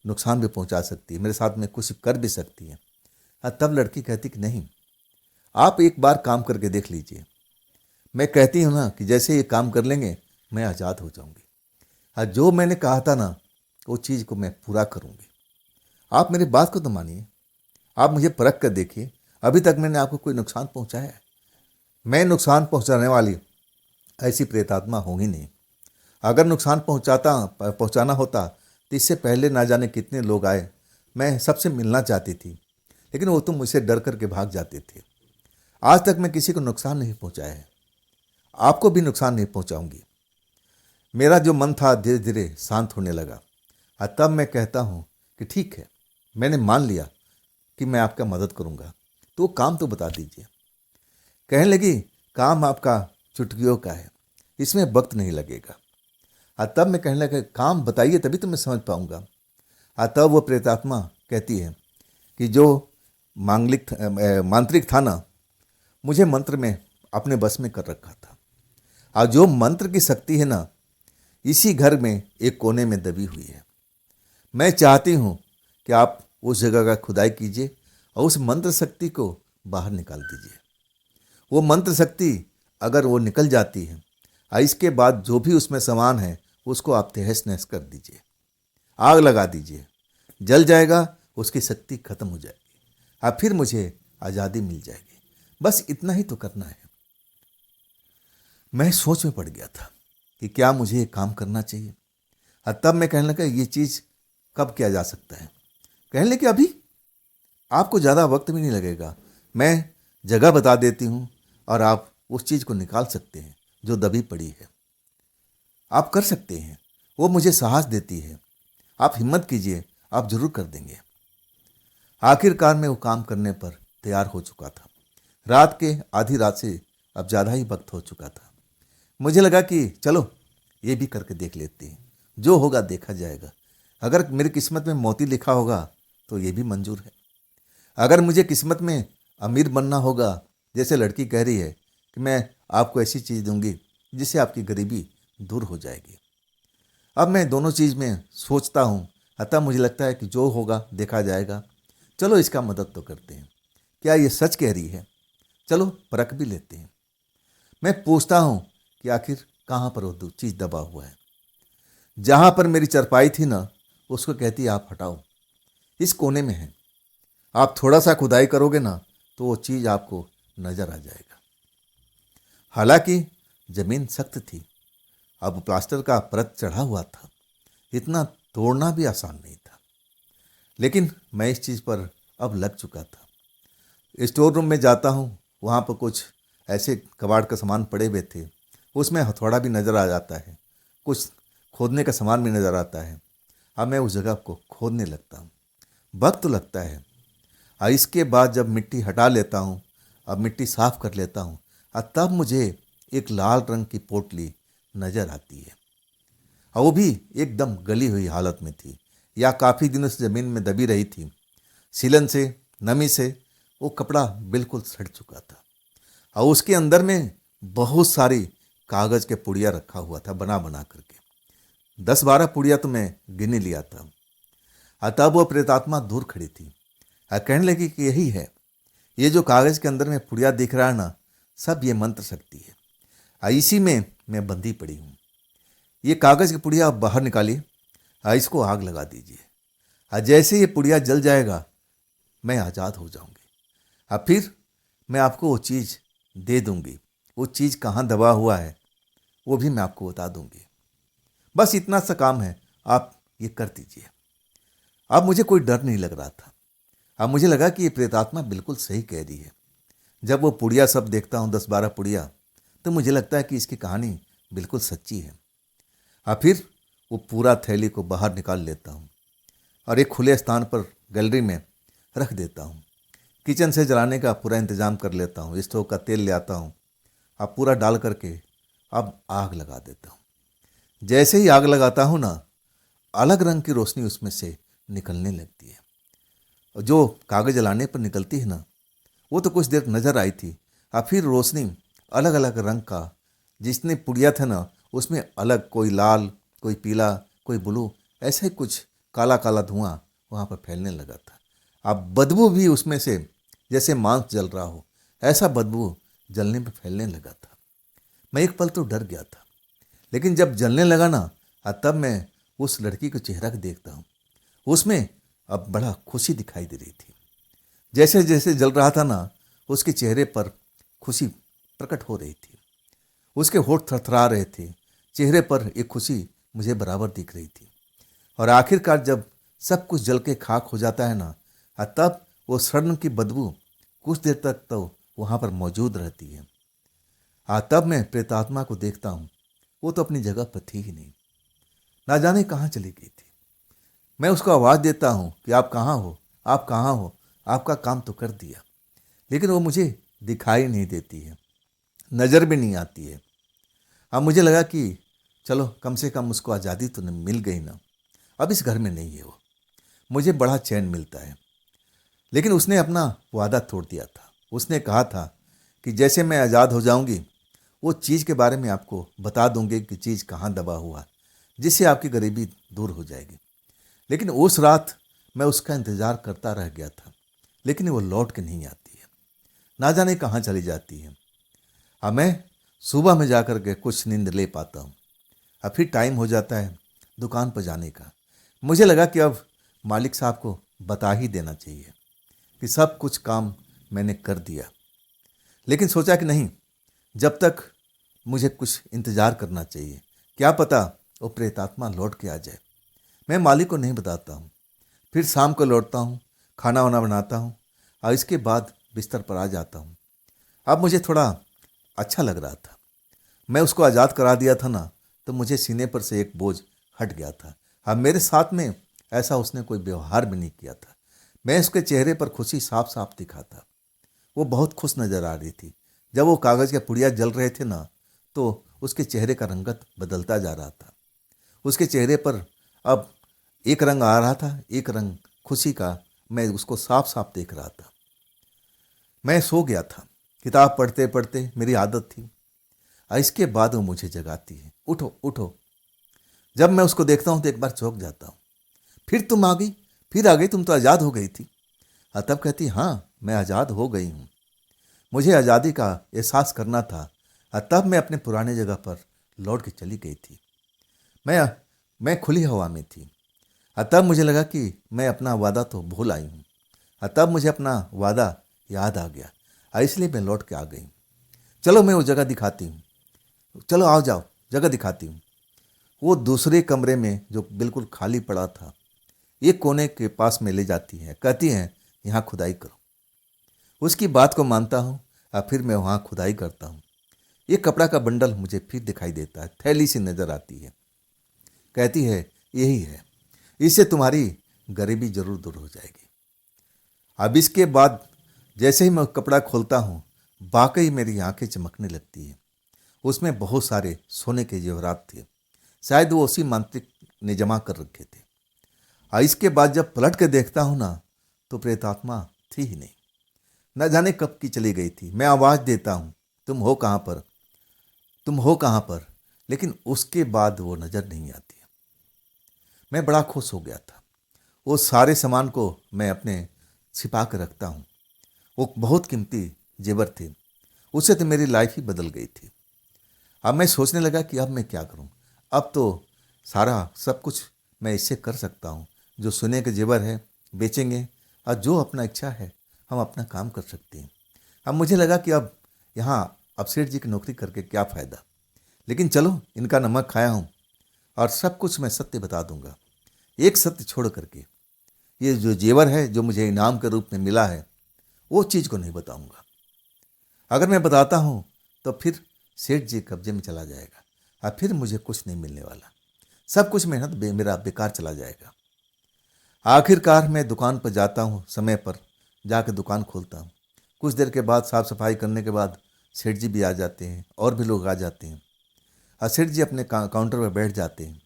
नुकसान भी पहुंचा सकती है, मेरे साथ में कुछ कर भी सकती है। और तब लड़की कहती कि नहीं, आप एक बार काम करके देख लीजिए। मैं कहती हूँ ना कि जैसे ये काम कर लेंगे मैं आज़ाद हो जाऊंगी, और जो मैंने कहा था ना वो चीज़ को मैं पूरा करूंगी। आप मेरी बात को तो मानिए, आप मुझे परख कर देखिए, अभी तक मैंने आपको कोई नुकसान पहुंचाया है? मैं नुकसान पहुंचाने वाली ऐसी प्रेतात्मा हूँ ही नहीं। अगर नुकसान पहुंचाना होता तो इससे पहले ना जाने कितने लोग आए। मैं सबसे मिलना चाहती थी, लेकिन वो तो मुझसे डर करके भाग जाते थे। आज तक मैं किसी को नुकसान नहीं पहुंचाया है, आपको भी नुकसान नहीं पहुंचाऊंगी। मेरा जो मन था धीरे धीरे शांत होने लगा, और तब मैं कहता हूँ कि ठीक है, मैंने मान लिया कि मैं आपका मदद करूँगा, तो काम तो बता दीजिए। कहने लगी, काम आपका चुटकियों का है, इसमें वक्त नहीं लगेगा। और तब मैं कहने लगा, काम बताइए तभी तो मैं समझ पाऊँगा। और तब वो प्रेतात्मा कहती है कि जो मांत्रिक था ना, मुझे मंत्र में अपने बस में कर रखा था, और जो मंत्र की शक्ति है ना, इसी घर में एक कोने में दबी हुई है। मैं चाहती हूँ कि आप उस जगह का खुदाई कीजिए और उस मंत्र शक्ति को बाहर निकाल दीजिए। वो मंत्र शक्ति अगर वो निकल जाती है, और इसके बाद जो भी उसमें सामान है उसको आप तहस नहस कर दीजिए, आग लगा दीजिए, जल जाएगा, उसकी शक्ति खत्म हो जाएगी, और फिर मुझे आज़ादी मिल जाएगी। बस इतना ही तो करना है। मैं सोच में पड़ गया था कि क्या मुझे ये काम करना चाहिए। और तब मैं कहने लगा, ये चीज़ कब किया जा सकता है? कहने लगे, अभी आपको ज़्यादा वक्त भी नहीं लगेगा, मैं जगह बता देती हूँ और आप उस चीज़ को निकाल सकते हैं जो दबी पड़ी है। आप कर सकते हैं। वो मुझे साहस देती है, आप हिम्मत कीजिए, आप जरूर कर देंगे। आखिरकार मैं वो काम करने पर तैयार हो चुका था। रात के आधी रात से अब ज़्यादा ही वक्त हो चुका था। मुझे लगा कि चलो ये भी करके देख लेते हैं, जो होगा देखा जाएगा। अगर मेरी किस्मत में मोती लिखा होगा तो ये भी मंजूर है। अगर मुझे किस्मत में अमीर बनना होगा जैसे लड़की कह रही है कि मैं आपको ऐसी चीज़ दूंगी जिससे आपकी गरीबी दूर हो जाएगी। अब मैं दोनों चीज़ में सोचता हूँ, अतः मुझे लगता है कि जो होगा देखा जाएगा। चलो इसका मदद तो करते हैं। क्या ये सच कह रही है? चलो परख भी लेते हैं। मैं पूछता हूँ कि आखिर कहाँ पर वो चीज़ दबा हुआ है। जहाँ पर मेरी चरपाई थी ना, उसको कहती है आप हटाओ, इस कोने में है। आप थोड़ा सा खुदाई करोगे ना तो वो चीज़ आपको नजर आ जाएगा। हालांकि जमीन सख्त थी, अब प्लास्टर का परत चढ़ा हुआ था, इतना तोड़ना भी आसान नहीं था। लेकिन मैं इस चीज़ पर अब लग चुका था। स्टोर रूम में जाता हूँ, वहाँ पर कुछ ऐसे कबाड़ का सामान पड़े हुए थे, उसमें हथौड़ा भी नज़र आ जाता है, कुछ खोदने का सामान भी नज़र आता है। अब मैं उस जगह को खोदने लगता हूँ। वक्त तो लगता है, और इसके बाद जब मिट्टी हटा लेता हूँ, अब मिट्टी साफ कर लेता हूँ, और तब मुझे एक लाल रंग की पोटली नज़र आती है। और वो भी एकदम गली हुई हालत में थी, या काफ़ी दिनों से ज़मीन में दबी रही थी। सीलन से, नमी से वो कपड़ा बिल्कुल सड़ चुका था, और उसके अंदर में बहुत सारी कागज़ के पुड़िया रखा हुआ था, बना बना करके 10-12 पुड़िया तो मैं गिन ही लिया था। और तब वो प्रेतात्मा दूर खड़ी थी और कहने लगी कि यही है, ये जो कागज़ के अंदर में पुड़िया दिख रहा है ना, सब ये मंत्र शक्ति है, और इसी में मैं बंधी पड़ी हूँ। ये कागज़ की पुड़िया आप बाहर निकालिए और इसको आग लगा दीजिए, और जैसे ये पुड़िया जल जाएगा मैं आज़ाद हो जाऊंगी, और फिर मैं आपको वो चीज़ दे दूंगी। वो चीज़ कहाँ दबा हुआ है वो भी मैं आपको बता दूंगी। बस इतना सा काम है, आप ये कर दीजिए। अब मुझे कोई डर नहीं लग रहा था। अब मुझे लगा कि ये प्रेतात्मा बिल्कुल सही कह रही है। जब वो पुड़िया सब देखता हूँ, 10-12 पुड़िया, तो मुझे लगता है कि इसकी कहानी बिल्कुल सच्ची है। और फिर वो पूरा थैली को बाहर निकाल लेता हूँ और एक खुले स्थान पर गैलरी में रख देता हूँ। किचन से जलाने का पूरा इंतज़ाम कर लेता हूँ, स्टोव का तेल ले आता हूँ, अब पूरा डाल करके अब आग लगा देता हूँ। जैसे ही आग लगाता हूँ ना, अलग रंग की रोशनी उसमें से निकलने लगती है। और जो कागज़ जलाने पर निकलती है ना, वो तो कुछ देर नज़र आई थी, और फिर रोशनी अलग अलग रंग का, जितने पुड़िया थे ना उसमें अलग, कोई लाल, कोई पीला, कोई ब्लू, ऐसे कुछ काला काला धुआं वहाँ पर फैलने लगा था। अब बदबू भी उसमें से जैसे मांस जल रहा हो, ऐसा बदबू जलने पर फैलने लगा था। मैं एक पल तो डर गया था, लेकिन जब जलने लगा ना, तब मैं उस लड़की का चेहरा को देखता हूँ, उसमें अब बड़ा खुशी दिखाई दे रही थी। जैसे जैसे जल रहा था ना, उसके चेहरे पर खुशी प्रकट हो रही थी, उसके होठ थरथरा रहे थे, चेहरे पर एक खुशी मुझे बराबर दिख रही थी। और आखिरकार जब सब कुछ जल के खाक हो जाता है ना, तब वो सड़न की बदबू कुछ देर तक तो वहाँ पर मौजूद रहती है। तब मैं प्रेतात्मा को देखता हूँ, वो तो अपनी जगह पर थी ही नहीं, ना जाने कहाँ चली गई थी। मैं उसको आवाज़ देता हूँ कि आप कहाँ हो, आप कहाँ हो, आपका काम तो कर दिया, लेकिन वो मुझे दिखाई नहीं देती है, नज़र भी नहीं आती है। अब मुझे लगा कि चलो कम से कम उसको आज़ादी तो मिल गई ना, अब इस घर में नहीं है वो, मुझे बड़ा चैन मिलता है। लेकिन उसने अपना वादा तोड़ दिया था। उसने कहा था कि जैसे मैं आज़ाद हो जाऊंगी, वो चीज़ के बारे में आपको बता दूंगी कि चीज़ कहाँ दबा हुआ, जिससे आपकी गरीबी दूर हो जाएगी। लेकिन उस रात मैं उसका इंतज़ार करता रह गया था, लेकिन वो लौट के नहीं आती है, ना जाने कहाँ चली जाती है। अब मैं सुबह में जाकर के कुछ नींद ले पाता हूँ, अब फिर टाइम हो जाता है दुकान पर जाने का। मुझे लगा कि अब मालिक साहब को बता ही देना चाहिए कि सब कुछ काम मैंने कर दिया, लेकिन सोचा कि नहीं, जब तक मुझे कुछ इंतज़ार करना चाहिए, क्या पता वो प्रेतात्मा लौट के आ जाए। मैं मालिक को नहीं बताता हूँ। फिर शाम को लौटता हूँ, खाना वाना बनाता हूँ, और इसके बाद बिस्तर पर आ जाता हूँ। अब मुझे थोड़ा अच्छा लग रहा था। मैं उसको आज़ाद करा दिया था ना, तो मुझे सीने पर से एक बोझ हट गया था। अब मेरे साथ में ऐसा उसने कोई व्यवहार भी नहीं किया था। मैं उसके चेहरे पर खुशी साफ साफ दिखा था। वो बहुत खुश नज़र आ रही थी। जब वो कागज़ के पुड़िया जल रहे थे ना, तो उसके चेहरे का रंगत बदलता जा रहा था। उसके चेहरे पर अब एक रंग आ रहा था, एक रंग खुशी का, मैं उसको साफ साफ देख रहा था। मैं सो गया था, किताब पढ़ते पढ़ते मेरी आदत थी। और इसके बाद वो मुझे जगाती है, उठो उठो। जब मैं उसको देखता हूँ तो एक बार चौंक जाता हूँ। फिर तुम आ गई, फिर आ गई, तुम तो आज़ाद हो गई थी। और तब कहती, हाँ मैं आज़ाद हो गई हूँ, मुझे आज़ादी का एहसास करना था। और तब मैं अपने पुराने जगह पर लौट के चली गई थी। मैं मैं खुली हवा में थी। और तब मुझे लगा कि मैं अपना वादा तो भूल आई हूँ। और तब मुझे अपना वादा याद आ गया, और इसलिए मैं लौट के आ गई। चलो मैं वो जगह दिखाती हूँ, चलो आओ जाओ, जगह दिखाती हूँ। वो दूसरे कमरे में जो बिल्कुल खाली पड़ा था, एक कोने के पास में ले जाती है, कहती हैं यहाँ खुदाई करो। उसकी बात को मानता हूँ और फिर मैं वहाँ खुदाई करता हूँ। एक कपड़ा का बंडल मुझे फिर दिखाई देता है, थैली सी नजर आती है। कहती है यही है, इससे तुम्हारी गरीबी जरूर दूर हो जाएगी। अब इसके बाद जैसे ही मैं कपड़ा खोलता हूँ, वाकई मेरी आंखें चमकने लगती हैं। उसमें बहुत सारे सोने के जेवरात थे, शायद वो उसी मांत्रिक ने जमा कर रखे थे। और इसके बाद जब पलट के देखता हूँ ना, तो प्रेतात्मा थी ही नहीं, न जाने कब की चली गई थी। मैं आवाज़ देता हूँ, तुम हो कहाँ पर, तुम हो कहाँ पर, लेकिन उसके बाद वो नज़र नहीं आती। मैं बड़ा खुश हो गया था। वो सारे सामान को मैं अपने छिपा कर रखता हूँ। वो बहुत कीमती जेवर थे, उससे तो मेरी लाइफ ही बदल गई थी। अब मैं सोचने लगा कि अब मैं क्या करूं। अब तो सारा सब कुछ मैं इससे कर सकता हूं। जो सोने के जेवर है बेचेंगे, और जो अपना इच्छा है हम अपना काम कर सकते हैं। अब मुझे लगा कि अब यहाँ अब सेठ जी की नौकरी करके क्या फ़ायदा, लेकिन चलो इनका नमक खाया हूँ और सब कुछ मैं सत्य बता दूंगा। एक सत्य छोड़ करके, ये जो जेवर है जो मुझे इनाम के रूप में मिला है, वो चीज़ को नहीं बताऊंगा। अगर मैं बताता हूँ तो फिर सेठ जी कब्जे में चला जाएगा और फिर मुझे कुछ नहीं मिलने वाला। सब कुछ मेहनत मेरा बेकार चला जाएगा। आखिरकार मैं दुकान पर जाता हूँ, समय पर जाकर दुकान खोलता हूँ। कुछ देर के बाद साफ सफाई करने के बाद सेठ जी भी आ जाते हैं और भी लोग आ जाते हैं, और सेठ जी अपने काउंटर पर बैठ जाते हैं।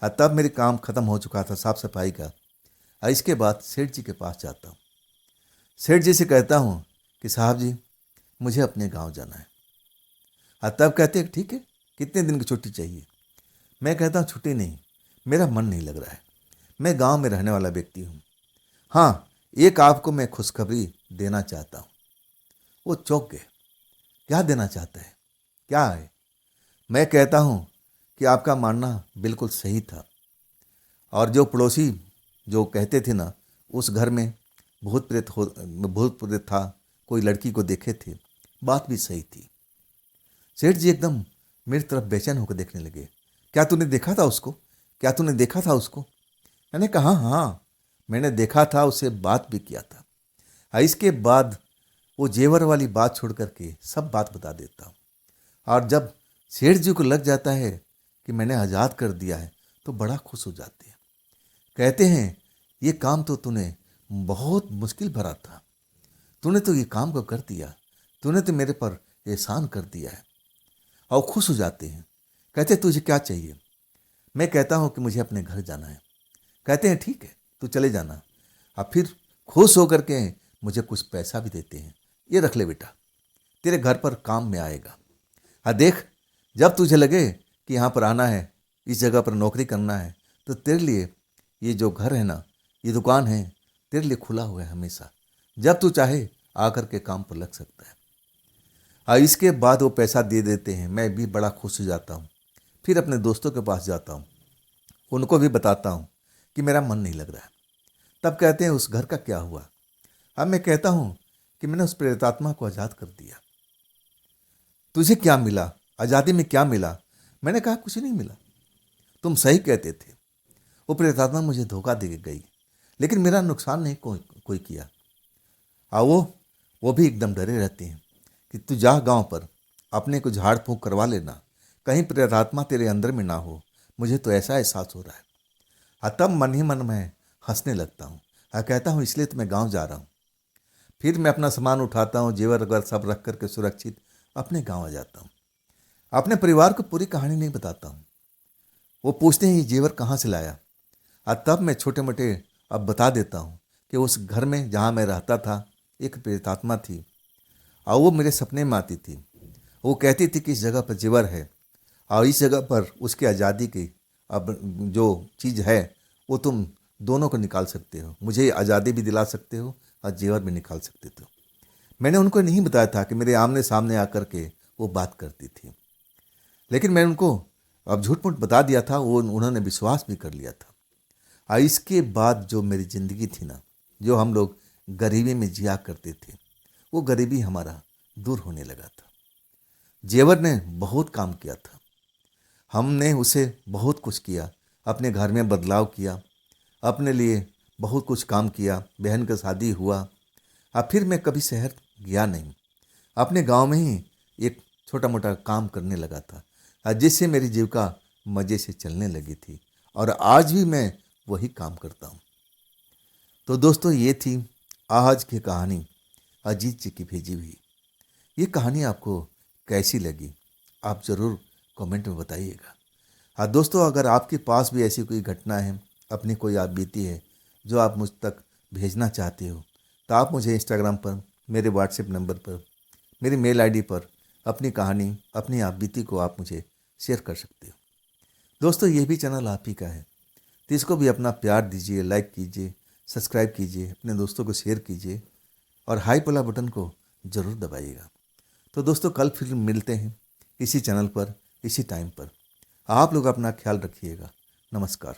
और तब मेरी काम ख़त्म हो चुका था साफ सफाई का। और इसके बाद सेठ जी के पास जाता हूँ। सेठ जी से कहता हूँ कि साहब जी, मुझे अपने गांव जाना है। और तब कहते हैं ठीक है, कितने दिन की छुट्टी चाहिए। मैं कहता हूँ छुट्टी नहीं, मेरा मन नहीं लग रहा है, मैं गांव में रहने वाला व्यक्ति हूँ। हाँ, एक आपको मैं खुशखबरी देना चाहता हूँ। वो चौंक गए, क्या देना चाहता है, क्या है। मैं कहता हूँ कि आपका मानना बिल्कुल सही था, और जो पड़ोसी जो कहते थे ना, उस घर में भूत प्रेत था, कोई लड़की को देखे थे, बात भी सही थी। सेठ जी एकदम मेरी तरफ बेचैन होकर देखने लगे। क्या तूने देखा था उसको, क्या तूने देखा था उसको। मैंने कहा हाँ, मैंने देखा था, उससे बात भी किया था। इसके बाद वो जेवर वाली बात छोड़ करके सब बात बता देता हूँ। और जब सेठ जी को लग जाता है कि मैंने आज़ाद कर दिया है, तो बड़ा खुश हो जाते हैं। कहते हैं ये काम तो तूने बहुत मुश्किल भरा था, तूने तो ये काम को कर दिया, तूने तो मेरे पर एहसान कर दिया है। और खुश हो जाते हैं। कहते हैं तुझे क्या चाहिए। मैं कहता हूँ कि मुझे अपने घर जाना है। कहते हैं ठीक है, तू चले जाना। अब फिर खुश होकर के मुझे कुछ पैसा भी देते हैं, ये रख ले बेटा, तेरे घर पर काम में आएगा। हाँ देख, जब तुझे लगे कि यहाँ पर आना है, इस जगह पर नौकरी करना है, तो तेरे लिए ये जो घर है ना, ये दुकान है, तेरे लिए खुला हुआ है हमेशा। जब तू चाहे आकर के काम पर लग सकता है। इसके बाद वो पैसा दे देते हैं। मैं भी बड़ा खुश हो जाता हूँ। फिर अपने दोस्तों के पास जाता हूँ, उनको भी बताता हूँ कि मेरा मन नहीं लग रहा है। तब कहते हैं उस घर का क्या हुआ। अब मैं कहता हूँ कि मैंने उस प्रेतात्मा को आज़ाद कर दिया। तुझे क्या मिला, आज़ादी में क्या मिला। मैंने कहा कुछ नहीं मिला, तुम सही कहते थे, वो प्रेतात्मा मुझे धोखा दे गई, लेकिन मेरा नुकसान नहीं कोई किया। वो भी एकदम डरे रहते हैं कि तू जा गांव पर अपने को झाड़ फूंक करवा लेना, कहीं प्रेतात्मा तेरे अंदर में ना हो, मुझे तो ऐसा एहसास हो रहा है। तब मन ही मन में हंसने लगता हूँ और कहता हूँ इसलिए तो मैं गाँव जा रहा हूँ। फिर मैं अपना सामान उठाता हूँ, जेवर वगैरह सब रख करके सुरक्षित अपने गाँव आ जाता हूँ। अपने परिवार को पूरी कहानी नहीं बताता हूँ। वो पूछते हैं ये जेवर कहाँ से लाया, और तब मैं छोटे मोटे अब बता देता हूँ कि उस घर में जहाँ मैं रहता था एक प्रेतात्मा थी, और वो मेरे सपने में आती थी। वो कहती थी कि इस जगह पर जेवर है और इस जगह पर उसकी आज़ादी की अब जो चीज़ है वो तुम दोनों को निकाल सकते हो, मुझे आज़ादी भी दिला सकते हो और जेवर भी निकाल सकते हो। मैंने उनको नहीं बताया था कि मेरे आमने सामने आकर के वो बात करती थी, लेकिन मैंने उनको अब झूठ मूठ बता दिया था, वो उन्होंने विश्वास भी कर लिया था। और इसके बाद जो मेरी ज़िंदगी थी ना, जो हम लोग गरीबी में जिया करते थे, वो गरीबी हमारा दूर होने लगा था। जेवर ने बहुत काम किया था, हमने उसे बहुत कुछ किया, अपने घर में बदलाव किया, अपने लिए बहुत कुछ काम किया। बहन का शादी हुआ और फिर मैं कभी शहर गया नहीं, अपने गांव में ही एक छोटा मोटा काम करने लगा था और जिससे मेरी जीविका मज़े से चलने लगी थी और आज भी मैं वही काम करता हूँ। तो दोस्तों, ये थी आज की कहानी अजीत जी की भेजी हुई। ये कहानी आपको कैसी लगी आप ज़रूर कमेंट में बताइएगा। हाँ दोस्तों, अगर आपके पास भी ऐसी कोई घटना है, अपनी कोई आप बीती है जो आप मुझ तक भेजना चाहते हो, तो आप मुझे इंस्टाग्राम पर, मेरे व्हाट्सएप नंबर पर, मेरी मेल आईडी पर अपनी कहानी, अपनी आप बीती को आप मुझे शेयर कर सकते हो। दोस्तों, ये भी चैनल आप ही का है, तो इसको भी अपना प्यार दीजिए, लाइक कीजिए, सब्सक्राइब कीजिए, अपने दोस्तों को शेयर कीजिए और हाई वाला बटन को ज़रूर दबाइएगा। तो दोस्तों, कल फिर मिलते हैं इसी चैनल पर, इसी टाइम पर। आप लोग अपना ख्याल रखिएगा। नमस्कार।